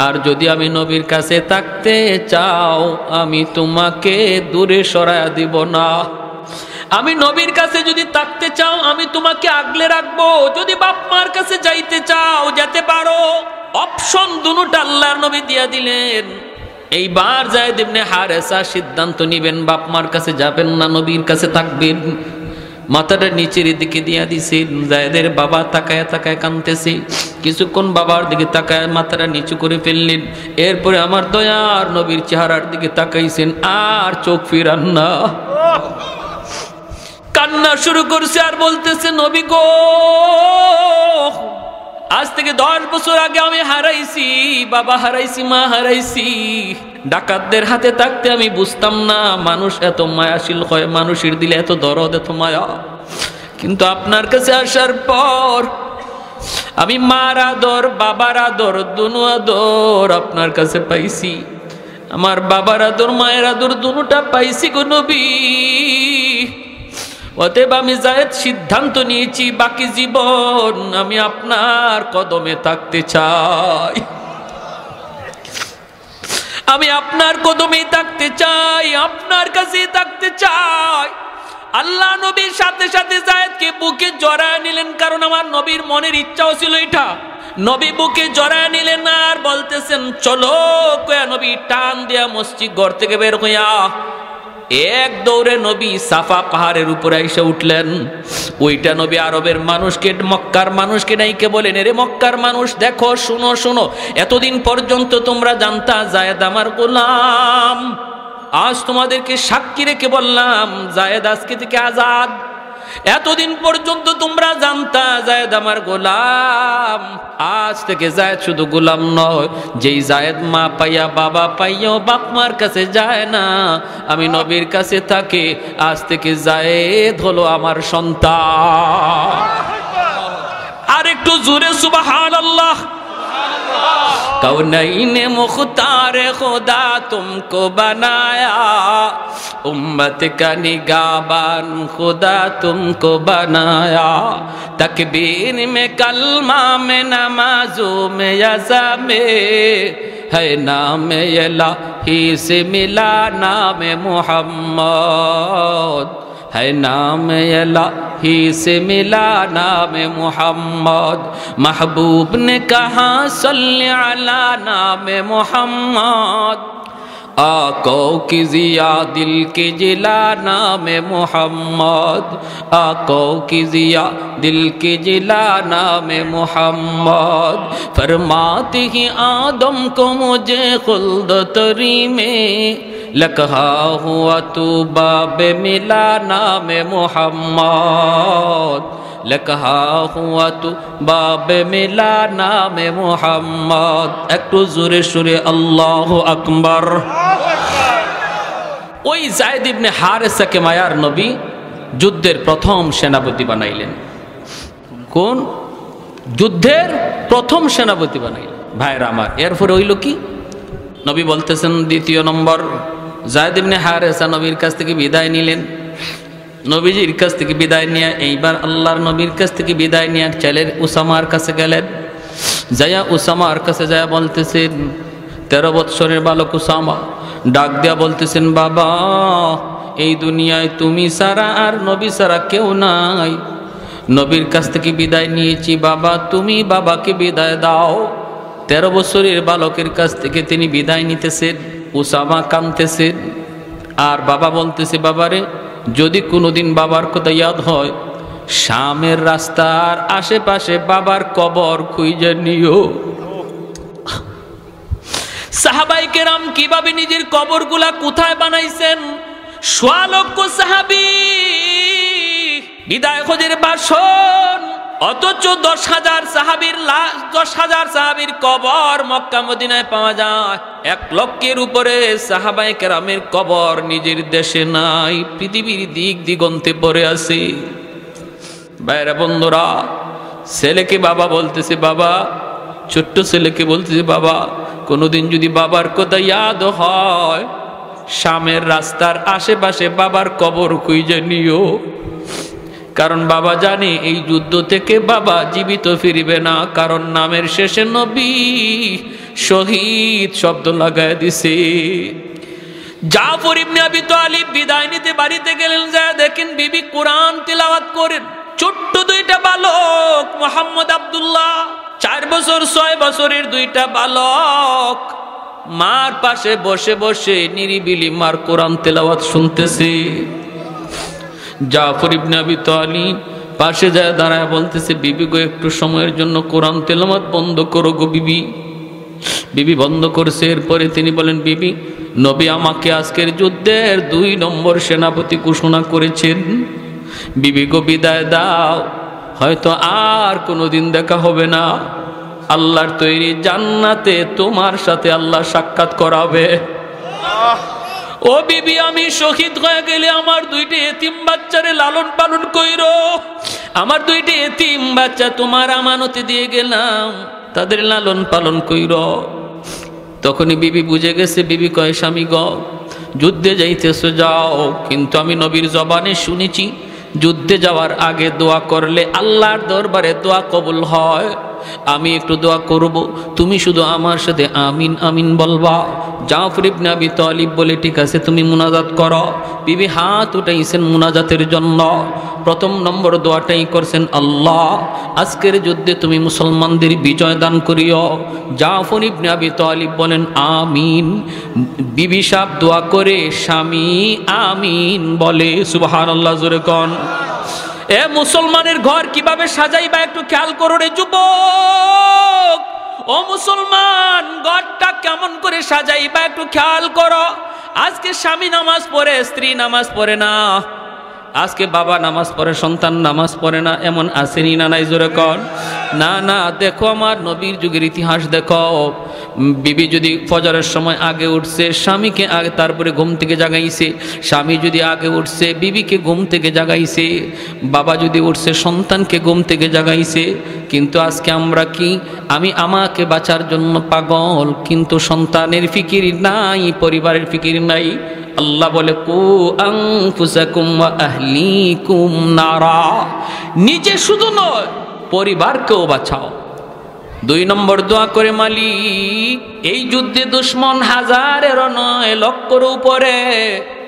A: আর যদি আমি নবীর কাছে থাকতে চাও, আমি তোমাকে দূরে সরায়া দিব না। আমি নবীর কাছে যদি থাকতে চাও, আমি তোমাকে আগলে রাখবো। যদি বাপ মার কাছে যাইতে চাও, যেতে পারো। অপশন দুটোটা আল্লাহর নবী দিয়া দিলেন। এইবার জায়েদ ইবনে হারেসা সিদ্ধান্ত নিবেন, বাপ মার কাছে যাবেন না, নবীর কাছে থাকবেন। মাথাটা নিচের দিকে দিয়া দিছেন। জায়েদের বাবা তাকায় তাকায় কাঁদতেছে। কিছুক্ষণ বাবার দিকে তাকায় মাথাটা নিচু করে ফেললেন। এরপরে আমার দয়ার নবীর চেহারার দিকে তাকাইছেন, আর চোখ ফিরান না। কান্না শুরু করছে আর বলতেছে, নবী গো, আজ থেকে 10 বছর আগে আমি হারাইছি, বাবা হারাইছি, মা হারাইছি। ডাকাতদের হাতে থাকতে আমি বুঝতাম না মানুষ এত মায়াশীল হয়, মানুষের দিলে এত দরদ, এত মায়া। কিন্তু আপনার কাছে আসার পর আমি মার আদর বাবার আদর দুনো আদর আপনার কাছে পাইছি। আমার বাবার আদর মায়ের আদর দুটোটা পাইছি গো নবী। অতএব আমি যায়েদ সিদ্ধান্ত নিয়েছি বাকি জীবন আমি আপনার কদমে থাকতে চাই। আমি আপনার কদমে থাকতে চাই, আপনার কাছে থাকতে চাই। আল্লাহ নবীর সাথে সাথে যায়েদকে বুকে জড়ায় নিলেন, কারণ আমার নবীর মনের ইচ্ছাও ছিল এটা। নবী বুকে জড়ায় নিলেন আর বলতেছেন চলো। কয়া নবী টান দিয়া মসজিদ ঘর থেকে বের হইয়া এক দৌড়ে নবী সাফা পাহাড়ের উপরে এসে উঠলেন। ওইটা নবী আরবের মানুষকে, মক্কার মানুষকে নাইকে বলেন, এরে মক্কার মানুষ দেখো, শুনো শুনো, এতদিন পর্যন্ত তোমরা জানতা যায়েদ আমার গোলাম, আজ তোমাদেরকে সাক্ষী রেখে বললাম যায়েদ আজকে থেকে আজাদ। এতদিন পর্যন্ত তোমরা জানতা যায়েদ আমার গোলাম, আজ থেকে যায়েদ শুধু গোলাম নয়, যেই যায়েদ মা পাইয়া বাবা পাইয়াও বাপ মার কাছে যায় না, আমি নবীর কাছে থাকে, আজ থেকে যায়েদ হলো আমার সন্তান। আর একটু জোরে সুবহানাল্লাহ। कौनैन मुख्तार खुदा तुमको बनाया, उम्मत का निगाहबान खुदा तुमको बनाया, तकबीर में कलमा में नमाजों में यज़ा में है नाम इलाही से मिला नाम मुहम्मद, है नाम इलाही से मिला नाम मुहम्मद। महबूब ने कहा सल्ले अला नाम मुहम्मद, आको की जिया दिल की जिला नाम मुहम्मद, आको की जिया दिल की जिला नाम मुहम्मद। फरमाती ही आदम को मुझे खुल्द तरी में लकहा हुआ तू बाब मिला नाम मुहम्मद, लकहा हुआ तू बाब मिला नाम मुहम्मद। একটু জোরে সুরে আল্লাহু আকবার। ওই যায়েদ ইবনে হারেসাকে মায়ার নবী যুদ্ধের প্রথম সেনাপতি বানাইলেন। কোন যুদ্ধের প্রথম সেনাপতি বানাইলেন ভাইরা আমার। এরপরে হইল কি, নবী বলতেছেন দ্বিতীয় নম্বর, যায়েদ ইবনে হারেসা নবীর কাছ থেকে বিদায় নিলেন। নবীজির কাছ থেকে বিদায় নিয়ে এইবার আল্লাহর নবীর কাছ থেকে বিদায় নিয়ে ছেলের উসামার কাছে গেলেন। যায়া উসামার কাছে যায়া বলতেছেন, 13 বৎসরের বালক উসামা ডাক দেয়া বলতেছেন, বাবা এই দুনিয়ায় তুমি ছাড়া আর নবী ছাড়া কেউ নাই, নবীর কাছ থেকে বিদায় নিয়েছি, বাবা তুমি বাবাকে বিদায় দাও। 13 বছরের বালকের কাছ থেকে তিনি বিদায় নিতেছেন। উসামা কাঁদতেছেন আর বাবা বলতেছে, বাবারে যদি কোনোদিন বাবার কথা ইয়াদ হয়, শামের রাস্তার আশেপাশে বাবার কবর খুঁজে নিও। সাহাবায়ে কেরাম কিভাবে নিজের কবরগুলা কোথায় বানাইছেন, 1.5 লক্ষ সাহাবী বিদায় খোঁজের বাসন, অথচ 10,000 সাহাবীর লাশ, 10,000 সাহাবীর কবর মক্কা মদিনায় পাওয়া যায়। 1 লক্ষের উপরে সাহাবায়ে কেরামের কবর নিজের দেশে নাই, পৃথিবীর দিক দিগন্তে পড়ে আছে। ভাইরা বন্ধুরা, ছেলেকে বাবা বলতেছে, বাবা ছোট্ট ছেলেকে বলতেছে, বাবা কোনোদিন যদি বাবার কথা ইয়াদ হয়, শামের রাস্তার আশেপাশে বাবার কবর খুঁজে নিও, কারণ বাবা জানে এই যুদ্ধ থেকে বাবা জীবিত ফিরবে না, কারণ নামের শেষে নবী শহীদ শব্দ লাগায় দিছে। জাফর ইবনে আবি তালিব বিদায় নিতে বাড়িতে গেলেন, যায় দেখেন বিবি কোরআন তিলাওয়াত করেন। ছোট্ট 2টা বালক, মোহাম্মদ আব্দুল্লাহ 4 বছর 6 বছরের 2টা বালক মার পাশে বসে বসে নিরিবিলি মার কোরআন তেলাওয়াত শুনতেছে। জাফর ইবনে আবি তালিব পাশে যায় দাঁড়ায় বলতেছে, বিবি গো একটু সময়ের জন্য কোরআন তেলাওয়াত বন্ধ করো গো বিবি। বিবি বন্ধ করছে। এরপরে তিনি বলেন, বিবি নবী আমাকে আজকের যুদ্ধের 2 নম্বর সেনাপতি ঘোষণা করেছেন, বিবি গো বিদায় দাও, হয়তো আর কোনোদিন দেখা হবে না, আল্লাহর তৈরি জান্নাতে তোমার সাথে আল্লাহ সাক্ষাৎ করাবে। ও বিবি আমি শহীদ হয়ে গেলে আমার 2টা এতিম বাচ্চারে লালন পালন কইরো, আমার দুইটি এতিম বাচ্চা তোমার আমানতে দিয়ে গেলাম, তাদের লালন পালন কইর। তখনই বিবি বুঝে গেছে। বিবি কয়, স্বামী গ, যুদ্ধে যাইতেছো যাও, কিন্তু আমি নবীর জবানে শুনেছি যুদ্ধে যাওয়ার আগে দোয়া করলে আল্লাহর দরবারে দোয়া কবুল হয়। আমি একটু দোয়া করব, তুমি শুধু আমার সাথে আমিন আমিন বলবা। জাফর ইবনে আবি তালিব বলে, ঠিক আছে, তুমি মুনাজাত করো। বিবি হাত উঠাইছেন মুনাজাতের জন্য। প্রথম নম্বর দোয়াটাই করছেন, আল্লাহ আজকের যুদ্ধে তুমি মুসলমানদের বিজয় দান করিও। জাফর ইবনে আবি তালিব বলেন আমিন। বিবি সাহেব দোয়া করে স্বামী আমিন বলে। সুবহানাল্লাহ, জোরে কোন। এ মুসলমানের ঘর কিভাবে সাজাইবা একটু খেয়াল করো রে যুবক। ও মুসলমান, ঘরটা কেমন করে সাজাইবা একটু খেয়াল করো। আজকে স্বামী নামাজ পড়ে, স্ত্রী নামাজ পড়ে না। আজকে বাবা নামাজ পড়ে, সন্তান নামাজ পড়ে না, এমন আসেনি না নাই? জোরে কর না। না, দেখো আমার নবীর যুগের ইতিহাস দেখো। বিবি যদি ফজরের সময় আগে উঠছে, স্বামীকে আগে তারপরে ঘুম থেকে জাগাইছে। স্বামী যদি আগে উঠছে, বিবিকে ঘুম থেকে জাগাইছে। বাবা যদি উঠছে, সন্তানকে ঘুম থেকে জাগাইছে। কিন্তু আজকে আমরা কি, আমি আমাকে বাঁচার জন্য পাগল, কিন্তু সন্তানের ফিকির নাই, পরিবারের ফিকির নাই। আল্লাহ বলে, কু আনফুসাকুম ওয়া আহলিকুম নারা, নিজে শুধু নয় পরিবারকেও বাঁচাও। 2 নম্বর দোয়া করে, মালিক এই যুদ্ধে দুশ্মন হাজারেরও নয়, লক্ষের উপরে,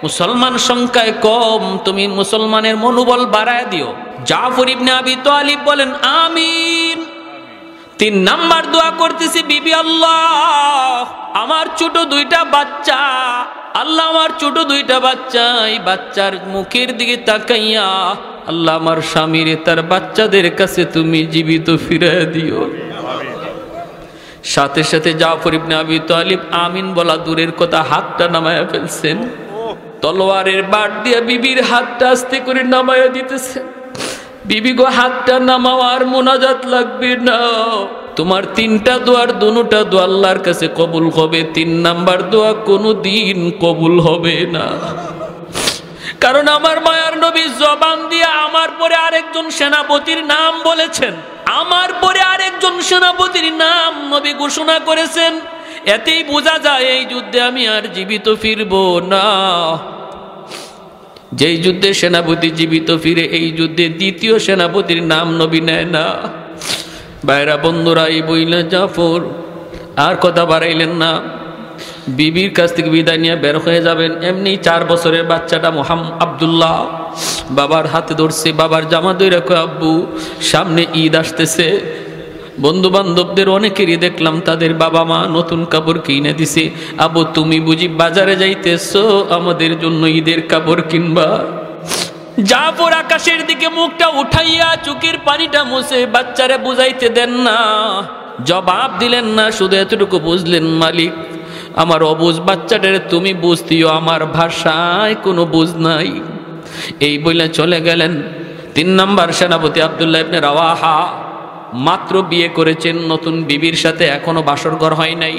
A: মুসলমান সংখ্যায় কম, তুমি মুসলমানের মনোবল বাড়ায় দিও। জাফর ইবনে আবি তালিব বলেন আমিন। 3 নাম্বার দোয়া করতেছি, বিবি আল্লাহ আমার ছোট 2টা বাচ্চা, আল্লাহ আমার ছোট 2টা বাচ্চা, এই বাচ্চার মুখের দিকে তাকাইয়া আল্লাহ আমার স্বামীরে তার বাচ্চাদের কাছে তুমি জীবিত ফিরিয়ে দিও। সাথে সাথে জাফর ইবনে আবি তালিব আমিন বলা দূরের কথা, হাতটা নামায়া ফেলছেন। তলোয়ারের বাট দিয়ে বিবির হাতটা আস্তে করে নামায়া দিতেছেন। বিবি গো, হাতটা নামাওয়ার মুনাজাত লাগবে না, তোমার 3টা দোয়ার 2টা দোয়া আল্লাহর কাছে কবুল হবে, 3 নাম্বার দোয়া কোনোদিন কবুল হবে না। কারণ আমার মায়ার নবী জবান দিয়ে আমার পরে আরেকজন সেনাপতির নাম বলেছেন, আমার পরে আরেকজন সেনাপতির নাম নবী ঘোষণা করেছেন। এতেই বোঝা যায় এই যুদ্ধে আমি আর জীবিত ফিরব না। যেই যুদ্ধে সেনাপতি জীবিত ফিরে, এই যুদ্ধে দ্বিতীয় সেনাপতির নাম নবী নেয় না। ভাইরা বন্ধুরা, এই বইলা জাফর আর কথা বাড়াইলেন না, বিবির কাছ থেকে বিদায় নিয়ে বের হয়ে যাবেন। এমনি 4 বছরের বাচ্চাটা আব্দুল্লাহ বাবার হাতে ধরছে, বাবার জামা ধরে কয়, আব্বু সামনে ঈদ আসতেছে, বন্ধু বান্ধবদের অনেকেরই দেখলাম তাদের বাবা মা নতুন কাপড় কিনে দিছে, আব্বু তুমি বুঝি বাজারে যাইতেছো আমাদের জন্য ঈদের কাপড় কিনবা? জাফর আকাশের দিকে মুখটা উঠাইয়া চোখের পানিটা মুছে বাচ্চারে বুঝাইতে দেন না, জবাব দিলেন না, শুধু এতটুকু বুঝলেন, মালিক আমার অবুঝ বাচ্চাটার তুমি বুঝতিও, আমার ভাষায় কোনো বুঝ নাই। এই বলে চলে গেলেন। 3 নাম্বার সেনাপতি আব্দুল্লাহ ইবনে রাওয়াহা মাত্র বিয়ে করেছেন, নতুন বিবির সাথে এখনো বাসর ঘর হয় নাই।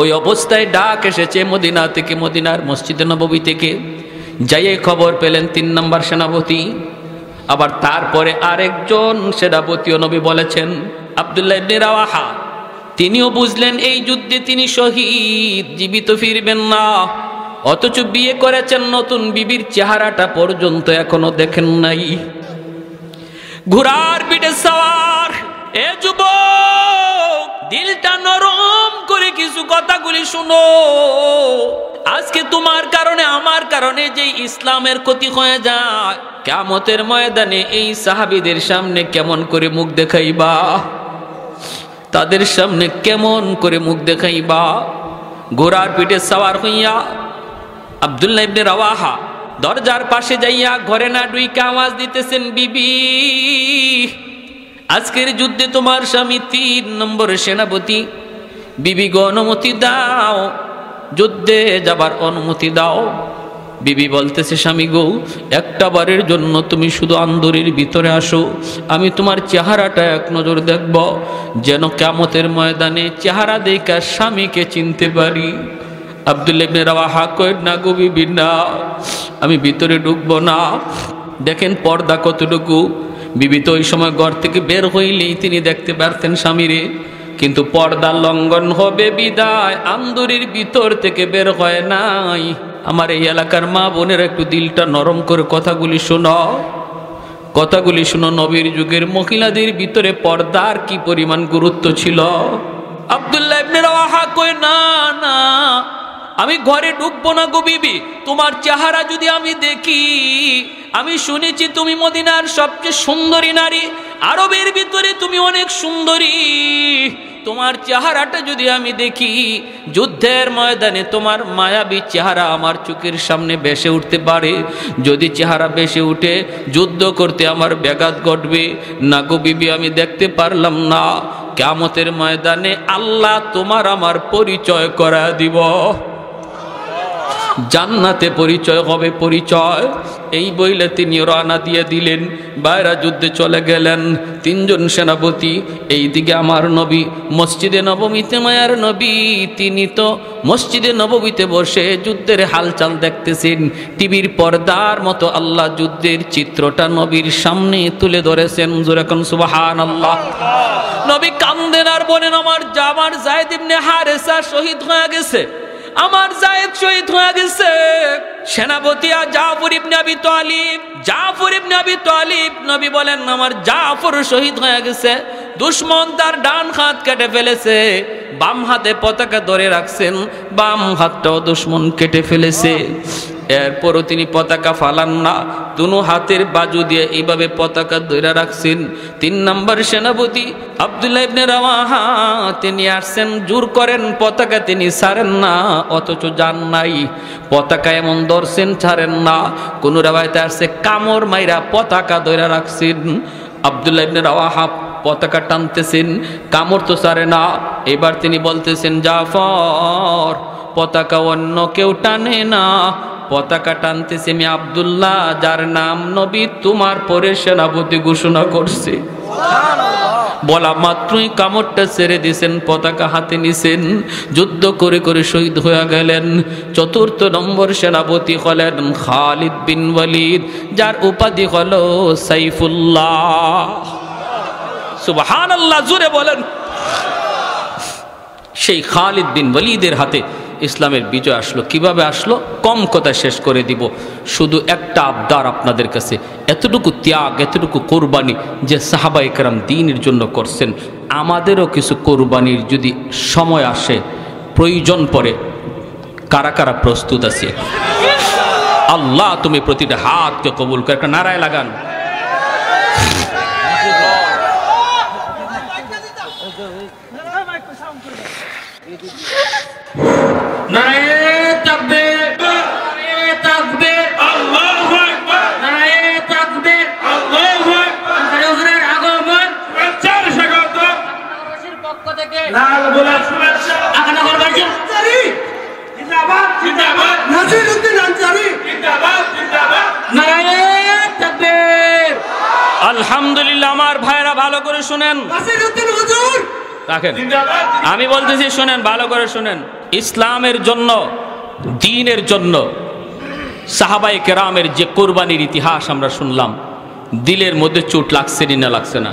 A: ওই অবস্থায় ডাক এসেছে মদিনা থেকে, মদিনার মসজিদে নববী থেকে। যাইয়ে খবর পেলেন 3 নাম্বার সেনাপতি। আবার তারপরে আরেকজন সেনাপতিও নবী বলেছেন, আব্দুল্লাহ ইবনে রাওয়াহা, তিনিও বুঝলেন এই যুদ্ধে তিনি শহীদ, জীবিত ফিরবেন না। অথচ বিয়ে করেছেন, নতুন বিবির চেহারাটা পর্যন্ত এখনো দেখেন নাই। ঘোড়ার পিঠে সওয়ার এ যুবক, দিলটা নরম করে কিছু কথাগুলি শুনো। আজকে তোমার কারণে আমার কারণে যে ইসলামের ক্ষতি হয়ে যায়, কিয়ামতের ময়দানে এই সাহাবীদের সামনে কেমন করে মুখ দেখাইবা? তাদের সামনে কেমন করে মুখ দেখাইবা? ঘোড়ার পিঠে সওয়ার হইয়া আব্দুল্লাহ ইবনে রাওয়াহা দরজার পাশে যাইয়া ঘরে না ঢুইকা আওয়াজ দিতেছেন, বিবি আজকের যুদ্ধে তোমার স্বামী 3 নম্বর সেনাপতি, বিবি গো অনুমতি দাও, যুদ্ধে যাবার অনুমতি দাও। বিবি বলতেছে, স্বামী গো একটা বারের জন্য তুমি শুধু আন্দরের ভিতরে আসো, আমি তোমার চেহারাটা এক নজর দেখব, যেন কিয়ামতের ময়দানে চেহারা দেখা স্বামীকে চিনতে পারি। আব্দুল্লাহ ইবনে রাওয়াহা কয়, না গো বিবি না, আমি ভিতরে ঢুকবো না। দেখেন পর্দা কতটুকু, বিবি তো ওই সময় ঘর থেকে বের হইলেই তিনি দেখতে পারতেন স্বামীরে, কিন্তু পর্দা লঙ্ঘন হবে বিদায় আন্দুরির ভিতর থেকে বের হয় নাই। আমার এই এলাকার মা বোনের একটু দিলটা নরম করে কথাগুলি শোনো, কথাগুলি শুনো। নবীর যুগের মহিলাদের ভিতরে পর্দার কি পরিমাণ গুরুত্ব ছিল। আব্দুল্লাহ ইবনে রাওয়াহা কই, না না, আমি ঘরে ঢুকবো না গো বিবি, তোমার চেহারা যদি আমি দেখি, আমি শুনেছি তুমি মদিনার সবচেয়ে সুন্দরী নারী, আরবের ভিতরে তুমি অনেক সুন্দরী, তোমার চেহারাটা যদি আমি দেখি, যুদ্ধের ময়দানে তোমার মায়াবী চেহারা আমার চোখের সামনে ভেসে উঠতে পারে, যদি চেহারা ভেসে উঠে যুদ্ধ করতে আমার ব্যাঘাত ঘটবে না গো বিবি, আমি দেখতে পারলাম না। কিয়ামতের ময়দানে আল্লাহ তোমার আমার পরিচয় করা দিব, জান্নাতে পরিচয় হবে পরিচয়। এই বইলে তিনি রওনা দিয়ে দিলেন, বাইরা যুদ্ধে চলে গেলেন। তিনজন সেনাপতি, এইদিকে আমার নবী মসজিদে নববীতে, মায়ার নবী তিনি তো মসজিদে নববীতে বসে যুদ্ধের হালচাল দেখতেছেন। টিভির পর্দার মতো আল্লাহ যুদ্ধের চিত্রটা নবীর সামনে তুলে ধরেছেন। জোরে কোন সুবহানাল্লাহ। নবী কান্দেন আর বলেন, আমার যায়েদ ইবনে হারেসা শহীদ হয়ে গেছে, আমার যায়েদ শহীদ হয়ে গেছে। সেনাপতি জাফর ইবনে আবি তালিব, জাফর ইবনে আবি তালিব, নবী বলেন আমার জাফর শহীদ হয়ে গেছে। দুশমন তার ডান হাত কেটে ফেলেছে, বাম হাতে পতাকা ধরে রাখছেন, বাম হাতটাও দুশমন কেটে ফেলেছে। এরপরও তিনি পতাকা ফালান না, দুনো হাতের বাজু দিয়ে এইভাবে পতাকা ধরে রাখছেন। 3 নম্বর সেনাপতি আব্দুল্লাহ ইবনে রাওয়াহা তিনি আসছেন, জোর করেন পতাকা তিনি ছাড়েন না, অথচ যান নাই, পতাকা এমন ধরছেন ছাড়েন না। কোন রাওয়ায়াতে আসছে কামড় মাইরা পতাকা ধরে রাখছেন। আব্দুল্লাহ ইবনে রাওয়াহা পতাকা টানতেছেন, কামড় তো ছাড়ে না। এবার তিনি বলতেছেন, জাফর পতাকা অন্য কেউ টানে না, পতাকা টানতেছে আমি আব্দুল্লাহ, যার নাম নবী তোমার পরে সেনাপতি ঘোষণা করছে। বলা মাত্রই কামড়টা ছেড়ে দিয়েছেন, পতাকা হাতে নিছেন, যুদ্ধ করে করে শহীদ হয়ে গেলেন। 4th নম্বর সেনাপতি হলেন খালিদ বিন ওয়ালিদ, যার উপাধি হলো সাইফুল্লাহ। সুবহানাল্লাহ, জোরে বলেন। সেই খালিদ বিন ওয়ালিদের হাতে ইসলামের বিজয় আসলো। কিভাবে আসলো? কম কথা শেষ করে দিব, শুধু একটা আবদার আপনাদের কাছে, এতটুকু ত্যাগ, এতটুকু কোরবানি যে সাহাবায়ে কেরাম দ্বীনের জন্য করছেন, আমাদেরও কিছু কোরবানির যদি সময় আসে, প্রয়োজন পড়ে, কারা কারা প্রস্তুত আছে? আল্লাহ তুমি প্রতিটা হাতকে কবুল করে একটা নারায় লাগান। আলহামদুলিল্লাহ। আমার ভাইরা ভালো করে শুনেন, আমি বলতেছি শুনেন, ভালো করে শুনেন। ইসলামের জন্য, দ্বীনের জন্য সাহাবায়ে কেরামের যে কোরবানির ইতিহাস আমরা শুনলাম, দিলের মধ্যে চোট লাগছে না লাগছে না?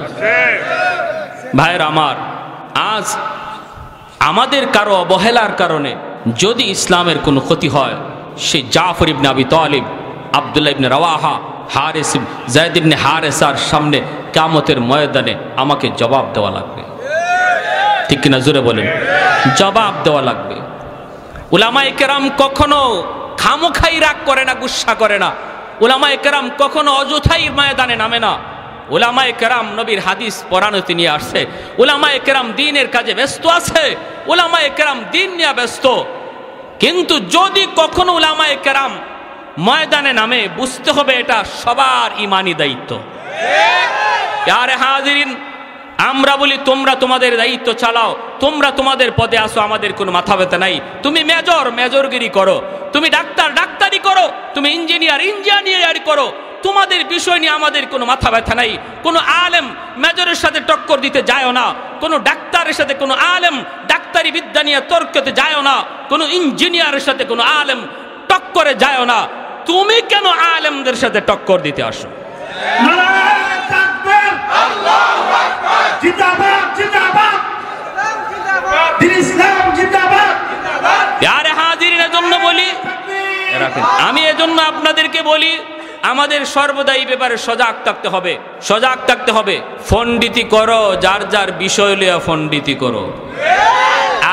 A: ভাইরা আমার, আজ আমাদের কারো অবহেলার কারণে যদি ইসলামের কোনো ক্ষতি হয়, সে জাফর ইবনে আবি তালিব, আব্দুল্লাহ ইবনে রাওয়াহা, হারেস, যায়েদ ইবনে হারেসার সামনে কিয়ামতের ময়দানে আমাকে জবাব দেওয়া লাগবে। ঠিক কিনা? জোরে বলেন। জবাব দেওয়া লাগবে। উলামায়ে কেরাম কখনো খামোখাই রাগ করে না, গুসা করে না। উলামায়ে কেরাম কখনো অযথাই ময়দানে নামে না। উলামায়ে কেরাম নবীর হাদিস পড়ানোতে নিয়ে আসছে, উলামায়ে কেরাম দ্বীনের কাজে ব্যস্ত আছে, উলামায়ে কেরাম দ্বীন নিয়ে ব্যস্ত। কিন্তু যদি কখনো উলামায়ে কেরাম ময়দানে নামে, বুঝতে হবে এটা সবার ইমানি দায়িত্ব। আরে হাজিরিন, আমরা বলি তোমরা তোমাদের দায়িত্ব চালাও, তোমরা তোমাদের পদে আসো, আমাদের কোনো মাথা ব্যথা নাই। তুমি মেজরগিরি করো, তুমি ডাক্তারি করো, তুমি ইঞ্জিনিয়ারি করো, তোমাদের বিষয় নিয়ে আমাদের কোনো মাথা ব্যথা নাই। কোনো আলেম মেজরের সাথে টক্কর দিতে যায়ও না, কোনো ডাক্তারের সাথে কোনো আলেম ডাক্তারি বিদ্যা নিয়ে তর্কতে যায়ও না, কোনো ইঞ্জিনিয়ারের সাথে কোনো আলেম টক্করে যায়ও না। তুমি কেন আলেমদের সাথে টক্কর দিতে আসো? আপনাদেরকে বলি, আমাদের সর্বদা এই ব্যাপারে সজাগ থাকতে হবে, সজাগ থাকতে হবে। ফন্ডিতি করো, যার যার বিষয় লইয়া ফন্ডিতি করো,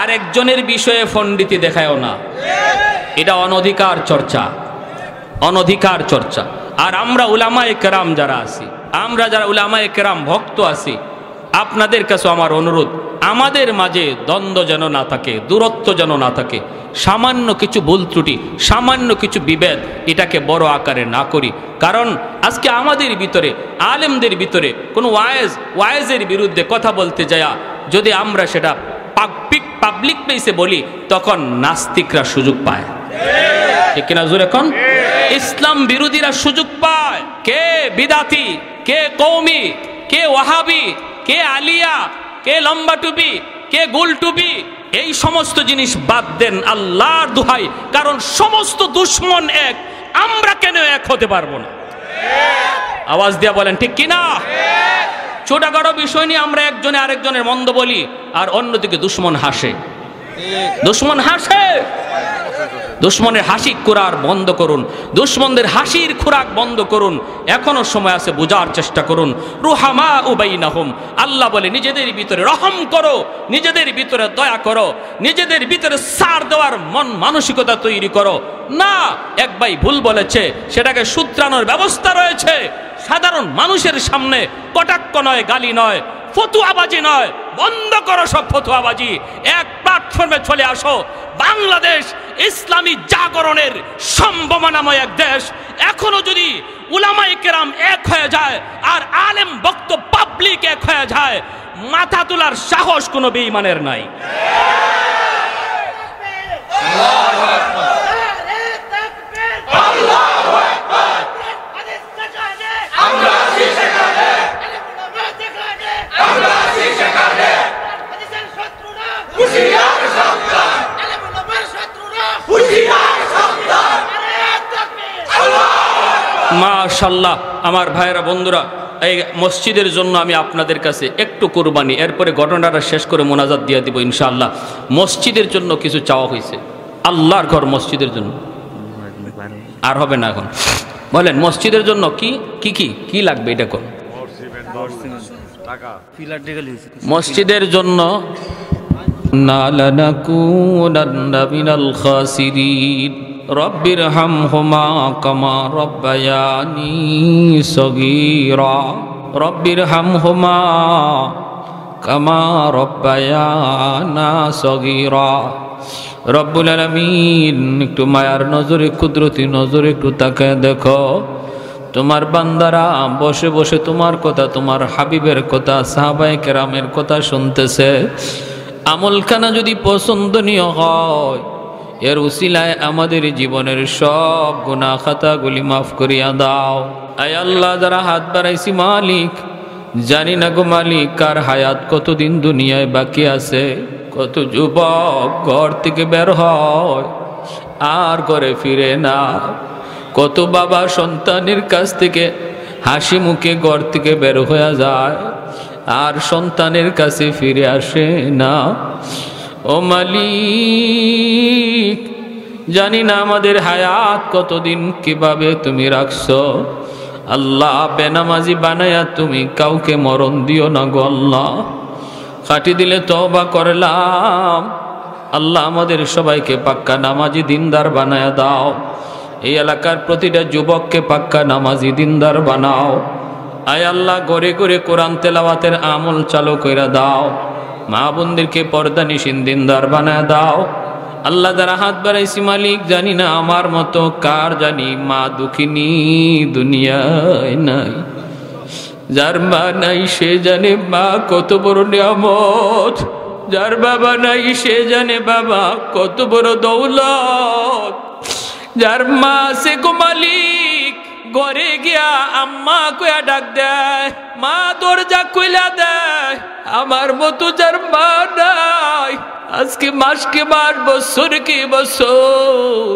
A: আরেকজনের বিষয়ে ফন্ডিতি দেখায়ও না। এটা অনধিকার চর্চা, অনধিকার চর্চা। আর আমরা উলামায়ে কেরাম যারা আছি, আমরা যারা উলামায়ে কেরাম ভক্ত আছি, আপনাদের কাছে আমার অনুরোধ, আমাদের মাঝে দ্বন্দ্ব যেন না থাকে, দূরত্ব যেন না থাকে। সামান্য কিছু ভুল ত্রুটি, সামান্য কিছু বিভেদ, এটাকে বড় আকারে না করি। কারণ আজকে আমাদের ভিতরে, আলেমদের ভিতরে কোনো ওয়াইজের বিরুদ্ধে কথা বলতে যায়া যদি আমরা সেটা পাবলিক প্লেসে বলি, তখন নাস্তিকরা সুযোগ পায়, ঠিক কিনা জোরে এখন? ইসলাম বিরোধীরা সুযোগ পায়। কে বিদাতি, কে কৌমি, কে ওয়াহাবি, কে আলিয়া, কে লম্বা টুপি, কে গোল টুপি, এই সমস্ত জিনিস বাদ দেন আল্লাহর দোহাই। কারণ সমস্ত দুশ্মন এক, আমরা কেন এক হতে পারবো না? আওয়াজ দিয়া বলেন ঠিক কিনা? ছোটখাটো বিষয় নিয়ে আমরা একজনে আরেকজনের মন্দ বলি, আর অন্যদিকে দুশ্মন হাসে, দুশ্মন হাসে। দুশ্মনের হাসি খোরাক বন্ধ করুন, দুশ্মনদের হাসির খোরাক বন্ধ করুন। এখনো সময় আছে, বোঝার চেষ্টা করুন। রুহামা উবাইনাহুম, আল্লাহ বলে নিজেদের ভিতরে রহম করো, নিজেদের ভিতরে দয়া করো, নিজেদের ভিতরে ছাড় দেওয়ার মন মানসিকতা তৈরি করো। না, এক ভাই ভুল বলেছে, সেটাকে শুধরানোর ব্যবস্থা রয়েছে। সাধারণ মানুষের সামনে কটাক্ষ নয়, গালি নয়, ফতুয়াবাজি নয়, বন্ধ করো সব ফতুয়াবাজি। এক প্ল্যাটফর্মে চলে আসো। বাংলাদেশ ইসলামী জাগরণের সম্ভাবনাময় এক দেশ। এখনো যদি উলামায়ে কেরাম এক হয়ে যায় আর আলেম বক্ত পাবলিক এক হয়ে যায়, মাথা তোলার সাহস কোনো বেঈমানের নাই। মাশাআল্লাহ, আমার ভাইয়েরা, বন্ধুরা, এই মসজিদের জন্য আমি আপনাদের কাছে একটু কুরবানি, এরপরে ঘটনাটা শেষ করে মোনাজাত দিয়ে দিব ইনশাআল্লাহ। মসজিদের জন্য কিছু চাওয়া হয়েছে, আল্লাহর ঘর মসজিদের জন্য। আর হবে না এখন, বলেন মসজিদের জন্য কি কি কি কি লাগবে এটা কোন? মসজিদের জন্য নালানাকুনান্না মিনাল খাসিরিন রব্বিরহামহুমা কামা রব্বায়ানি সগীরা রব্বিরহামহুমা কামা রব্বায়ানা সগীরা। রব্বুল আলামিন, একটু মায়ার নজরে, কুদরতি নজরে একটু তাকায় দেখো, তোমার বান্দারা বসে বসে তোমার কথা, তোমার হাবিবের কথা, সাহাবায়ে কেরামের কথা শুনতেছে। আমলখানা যদি পছন্দনীয় হয়, এর উসিলায় আমাদের জীবনের সব গুনাহ খাতাগুলি মাফ করিয়া দাও। আয় আল্লাহ, যারা হাত বাড়াইছি মালিক, জানি না গো মালিক, কার হায়াত কতদিন দুনিয়ায় বাকি আছে। কত যুবক ঘর থেকে বের হয় আর ঘরে ফিরে না, কত বাবা সন্তানের কাছ থেকে হাসি মুখে ঘর থেকে বের হয়ে যায় আর সন্তানের কাছে ফিরে আসে না। ও মালিক, জানি না আমাদের হায়াত কতদিন কিভাবে তুমি রাখছো। আল্লাহ, বেনামাজি বানায়া তুমি কাউকে মরণ দিও না গো আল্লাহ। কাটি দিলে তওবা করলাম। আল্লাহ, আমাদের সবাইকে পাক্কা নামাজি দিনদার বানায়া দাও। এই এলাকার প্রতিটা যুবককে পাক্কা নামাজি দিনদার বানাও। আয় আল্লাহ, ঘরে ঘরে কোরআন তেলাওয়াতের আমল চালু কইরা দাও। মা বোনদেরকে পর্দা নিশিন দিনদার বানায় দাও। আল্লাহ, যারা হাত বাড়াইছি মালিক, জানি না আমার মতো কার জানি মা দুঃখিনী দুনিয়ায় নাই। যার মা নাই সে জানে মা কত বড় নিয়ামত, যার বাবা নাই সে জানে বাবা কত বড় দৌলত। যার মা সে গো মালিক, ঘরে গিয়া আম্মা কয়া ডাক দেয়, মা দরজা কইলা দেয়। আমার মতো যার মা নাই, আজকে মাসকে মাস, বছরকে বছর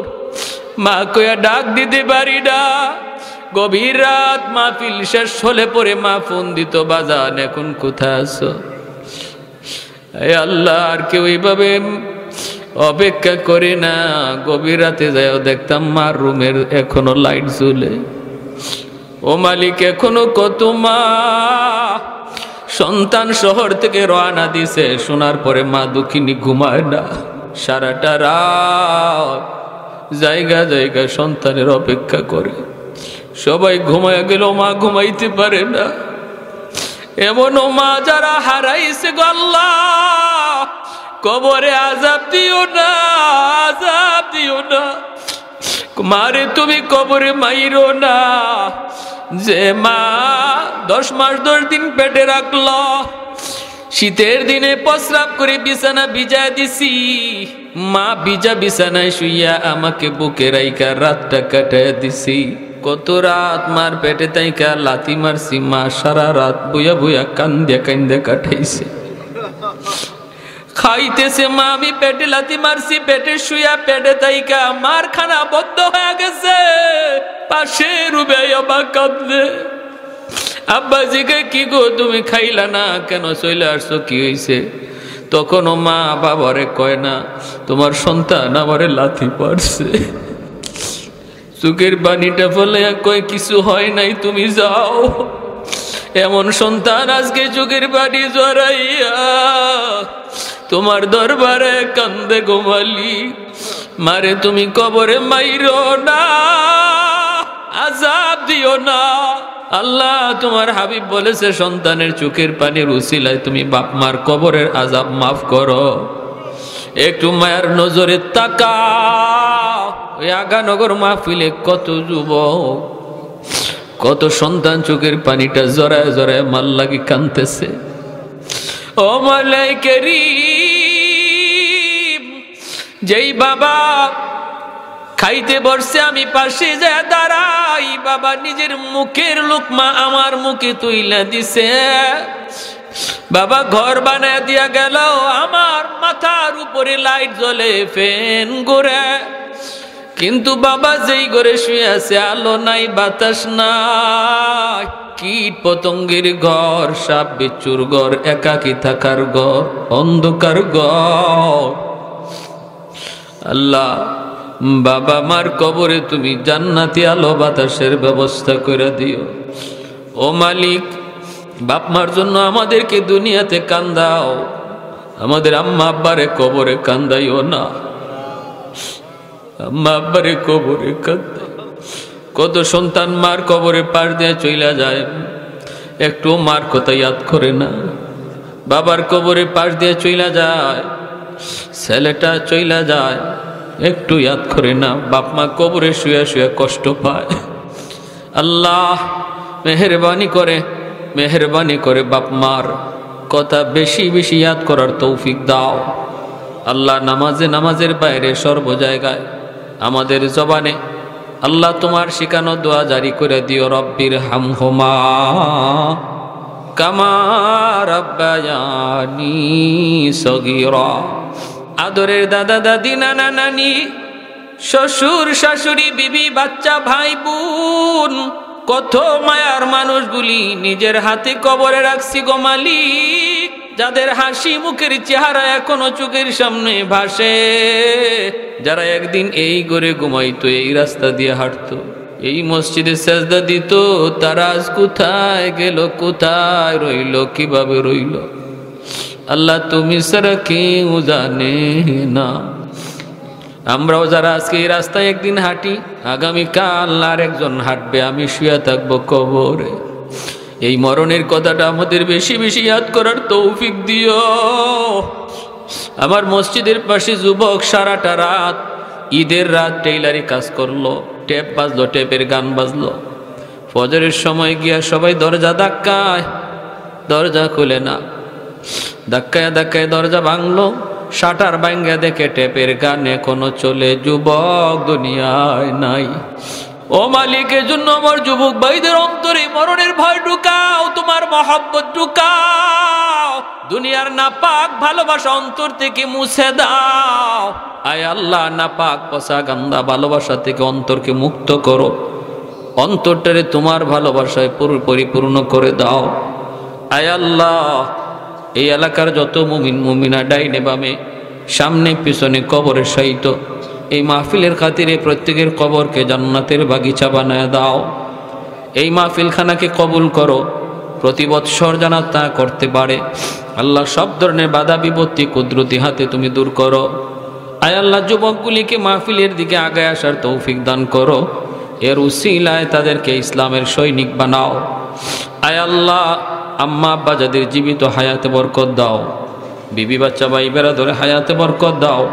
A: মা কয়া ডাক দিতে পারি না। গভীর রাত মাহফিল শেষ হলে পরে মা ফোন দিত, বাজান এখন কোথায় আছো? আল্লাহ, আর কেউ এইভাবে অপেক্ষা করি না, গভীর রাতে যাও দেখতাম মার রুমের এখনো লাইট জ্বলে। ও মালিক, এখনো কত মা সন্তান শহর থেকে রওনা দিছে, শোনার পরে মা দুঃখিনী ঘুমায় না, সারাটা রাত জায়গা জায়গা সন্তানের অপেক্ষা করে। সবাই ঘুমায় গেল, মা ঘুমাইতে পারে না। এমনও মা যারা হারাইছে গো আল্লাহ, কবরে আযাব দিও না, আযাব দিও না মারে, তুমি কবরে মাইরো না। যে মা 10 মাস 10 দিন পেটে রাখলো, শীতের দিনে প্রস্রাব করে বিছানা ভিজায় দিছি, মা ভিজা বিছানায় শুইয়া আমাকে বুকে রাইখা রাতটা কাটায় দিছি। কত রাত মার পেটে তাইকা লাথি মারছি, মা সারা রাত বুয়া বুয়া কান্দে কান্দে কাটাইছে। খাইতেছে মা, আমি পেটে লাথি মারছি, পেটে শুয়া পেটে তাইকা মার খানা বদ্ধ হয়ে গেছে, পাশে রুবে অবাক কাঁদবে। আব্বা জিকে, কি গো তুমি খাইলা না কেন, চলে আসছো, কি হইছে? তখনও মা বাবারে কয় না, তোমার সন্তান আমারে লাথি মারছে। চোখের পানিটা ফেলে কয়, কিছু হয় নাই, তুমি যাও। এমন সন্তান আজকে চোখের পানি জড়াইয়া তোমার দরবারে কান্দে গো মালিক। মারে তুমি কবরে মাইরো না, আযাব দিও না। আল্লাহ তোমার হাবিব বলেছে, সন্তানের চোখের পানির উসিলায় তুমি বাপ মার কবরের আযাব মাফ করো। একটু মায়ের নজরে তাকাও। ওই আগানগর মাহফিলে কত যুবক, কত সন্তান চোখের পানিটা জড়ায় জড়ায় মাল লাগি কাঁদতেছে। ও মাওলাই কারীম, যেই বাবা খাইতে বসছে আমি পাশে যায় দাঁড়াই, বাবা নিজের মুখের লোকমা আমার মুখে তুইলা দিছে। বাবা ঘর বানায় দিয়া গেল, আমার মাথার উপরে লাইট জ্বলে, ফ্যান ঘুরে, কিন্তু বাবা যেই ঘরে শুয়ে আছে আলো নাই, বাতাস নাই, কীট পতঙ্গের ঘর, সাপ বিচ্ছুর ঘর, একাকী থাকার ঘর, অন্ধকার ঘর। আল্লাহ বাবা মার কবরে তুমি জান্নাতি আলো বাতাসের ব্যবস্থা করে দিও। ও মালিক, বাপ মার জন্য আমাদেরকে দুনিয়াতে কান্দাও, আমাদের আম্মা আব্বারে কবরে কান্দাইও না, আম্মা আব্বারে কবরে কান্দাই। কত সন্তান মার কবরে পার দিয়ে চইলা যায়, একটু মার কথা ইয়াদ করে না। বাবার কবরে পাশ দিয়ে চইলা যায়, ছেলেটা চইলা যায়, একটু ইয়াদ করে না। বাপ মা কবরে শুয়ে শুয়ে কষ্ট পায়। আল্লাহ মেহেরবানি করে, মেহেরবানি করে বাপ মার কথা বেশি বেশি ইয়াদ করার তৌফিক দাও। আল্লাহ নামাজে নামাজের বাইরে সর্ব জায়গায় আমাদের জবানে আল্লাহ তোমার শিখানো দোয়া জারি করে দিও। রব্বির হামহুমা কামা রাব্বায়ানি সগীরা। আদরের দাদা দাদি নানা নানি শ্বশুর শাশুড়ি বিবি বাচ্চা ভাই বোন কত মায়ার মানুষগুলি নিজের হাতে কবরে রাখছি গো মালিক, যাদের হাসি মুখের চেহারা এখনো চোখের সামনে ভাসে, যারা একদিন এই ঘরে ঘুমাইতো, এই রাস্তা দিয়ে হাঁটতো, এই মসজিদে সাজদা দিত, তারা আজ কোথায় গেল, কোথায় রইল, কিভাবে রইল আল্লাহ তুমি ছাড়া কেউ জানে না। আমরাও যারা আজকে এই রাস্তায় একদিন হাঁটি, আগামীকাল আর একজন হাঁটবে, আমি শুয়ে থাকবো কবরে। এই মরণের কথাটা আমাদের বেশি বেশি ইয়াদ করার তৌফিক দিও। আমার মসজিদের পাশে যুবক সারাটা রাত, ঈদের রাত টেইলারি কাজ করলো, টেপ বাজলো, টেপের গান বাজলো, ফজরের সময় গিয়া সবাই দরজা ধাক্কায়, দরজা খুলে না, ধাক্কায় ধাক্কায় দরজা ভাঙলো, শাটার ভাঙ্গা দেখে টেপের গান এখনো চলে, যুবক দুনিয়ায় নাই। ও মালিকের জন্য আমার যুবক ভাইদের অন্তরে মরণের ভয় ঢুকাও, তোমার মহব্বত ঢুকাও, দুনিয়ার নাপাক ভালোবাসা অন্তর থেকে মুছে দাও। আয় আল্লাহ, নাপাক পচা গান্দা ভালোবাসা থেকে অন্তরকে মুক্ত করো, অন্তরটারে তোমার ভালোবাসায় পরিপূর্ণ করে দাও। আয় আল্লাহ, এই এলাকার যত মুমিন মুমিনা ডাইনে বামে সামনে পিছনে কবরের সাহিত্য। এই মাহফিলের খাতিরে প্রত্যেকের কবরকে জান্নাতের বাগিচা বানায় দাও। এই মাহফিলখানাকে কবুল করো। প্রতি বৎসর যেন তা করতে পারে। আল্লাহ সব ধরনের বাধা বিপত্তি কুদরতি হাতে তুমি দূর করো। আয় আল্লাহ যুবকগুলিকে মাহফিলের দিকে আগায় আসার তৌফিক দান করো। এর উসিলায় তাদেরকে ইসলামের সৈনিক বানাও। আয় আল্লাহ আম্মা আব্বা যাদের জীবিত হায়াতে বরকত দাও। বিবি বাচ্চা ভাই বেড়াদরে হায়াতে বরকত দাও।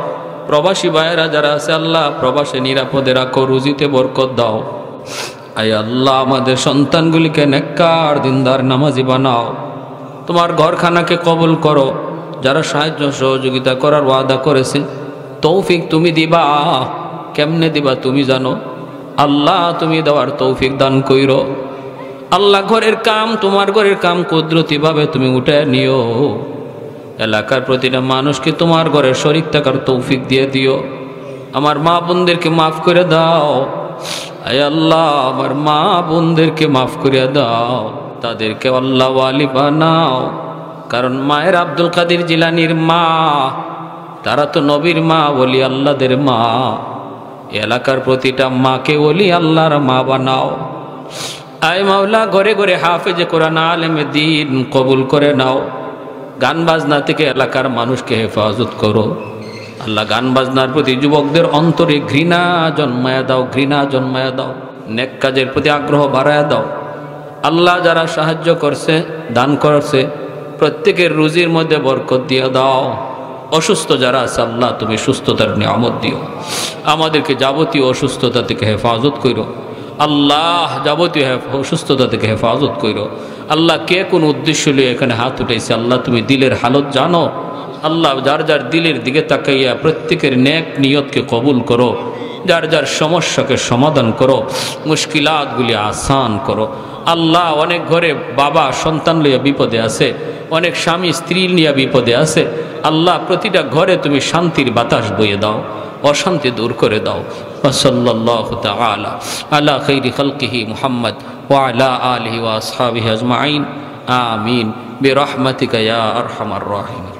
A: প্রবাসী ভাইয়েরা যারা আছে আল্লাহ প্রবাসে নিরাপদে রাখো, রুজিতে বরকত দাও। আয় আল্লাহ আমাদের সন্তানগুলিকে নেককার দিনদার নামাজি বানাও। তোমার ঘরখানাকে কবুল করো। যারা সাহায্য সহযোগিতা করার ওয়াদা করেছে তৌফিক তুমি দিবা। কেমনে দিবা তুমি জানো। আল্লাহ তুমি দেওয়ার তৌফিক দান কইরো। আল্লাহ ঘরের কাম, তোমার ঘরের কাম কুদরতিভাবে তুমি উঠে নিও। এলাকার প্রতিটা মানুষকে তোমার ঘরের শরীক থাকার তৌফিক দিয়ে দিও। আমার মা বোনদেরকে মাফ করে দাও। আয় আল্লাহ আমার মা বোনদেরকে মাফ করে দাও। তাদেরকে আল্লাহ ওয়ালি বানাও। কারণ মায়ের আব্দুল কাদের জিলানির মা, তারা তো নবীর মা, ওলি আল্লাহদের মা। এলাকার প্রতিটা মাকে ওলি আল্লাহর মা বানাও। আয় মাওলা ঘরে ঘরে হাফেজে কোরআন আলেমে দ্বীন কবুল করে নাও। গান বাজনা থেকে এলাকার মানুষকে হেফাজত করো। আল্লাহ গান বাজনার প্রতি যুবকদের অন্তরে ঘৃণা জন্মায়া দাও, ঘৃণা জন্মায়া দাও। নেক কাজের প্রতি আগ্রহ বাড়ায়া দাও। আল্লাহ যারা সাহায্য করছে, দান করছে, প্রত্যেকের রুজির মধ্যে বরকত দিয়ে দাও। অসুস্থ যারা আছে আল্লাহ তুমি সুস্থতার নিয়ামত দিও। আমাদেরকে যাবতীয় অসুস্থতা থেকে হেফাজত করো। আল্লাহ যাবতীয় অসুস্থতা থেকে হেফাজত করো। আল্লাহ কে কোন উদ্দেশ্য নিয়ে এখানে হাত উঠাইছে আল্লাহ তুমি দিলের হালত জানো। আল্লাহ যার যার দিলের দিকে তাকাইয়া প্রত্যেকের নেক নিয়তকে কবুল করো। যার যার সমস্যাকে সমাধান করো, মুশকিলাতগুলি আসান করো। আল্লাহ অনেক ঘরে বাবা সন্তান লইয়া বিপদে আছে, অনেক স্বামী স্ত্রী নিয়ে বিপদে আছে। আল্লাহ প্রতিটা ঘরে তুমি শান্তির বাতাস বইয়ে দাও, অশান্তি দূর করে দাও। সাল্লাল্লাহু তাআলা আলা খাইরি খালকিহি মুহাম্মদ ওয়া আলা আলিহি ওয়া আসহাবিহি আজমাইন। আমিন বিরহমাতিকা ইয়া আরহামার রাহিমিন।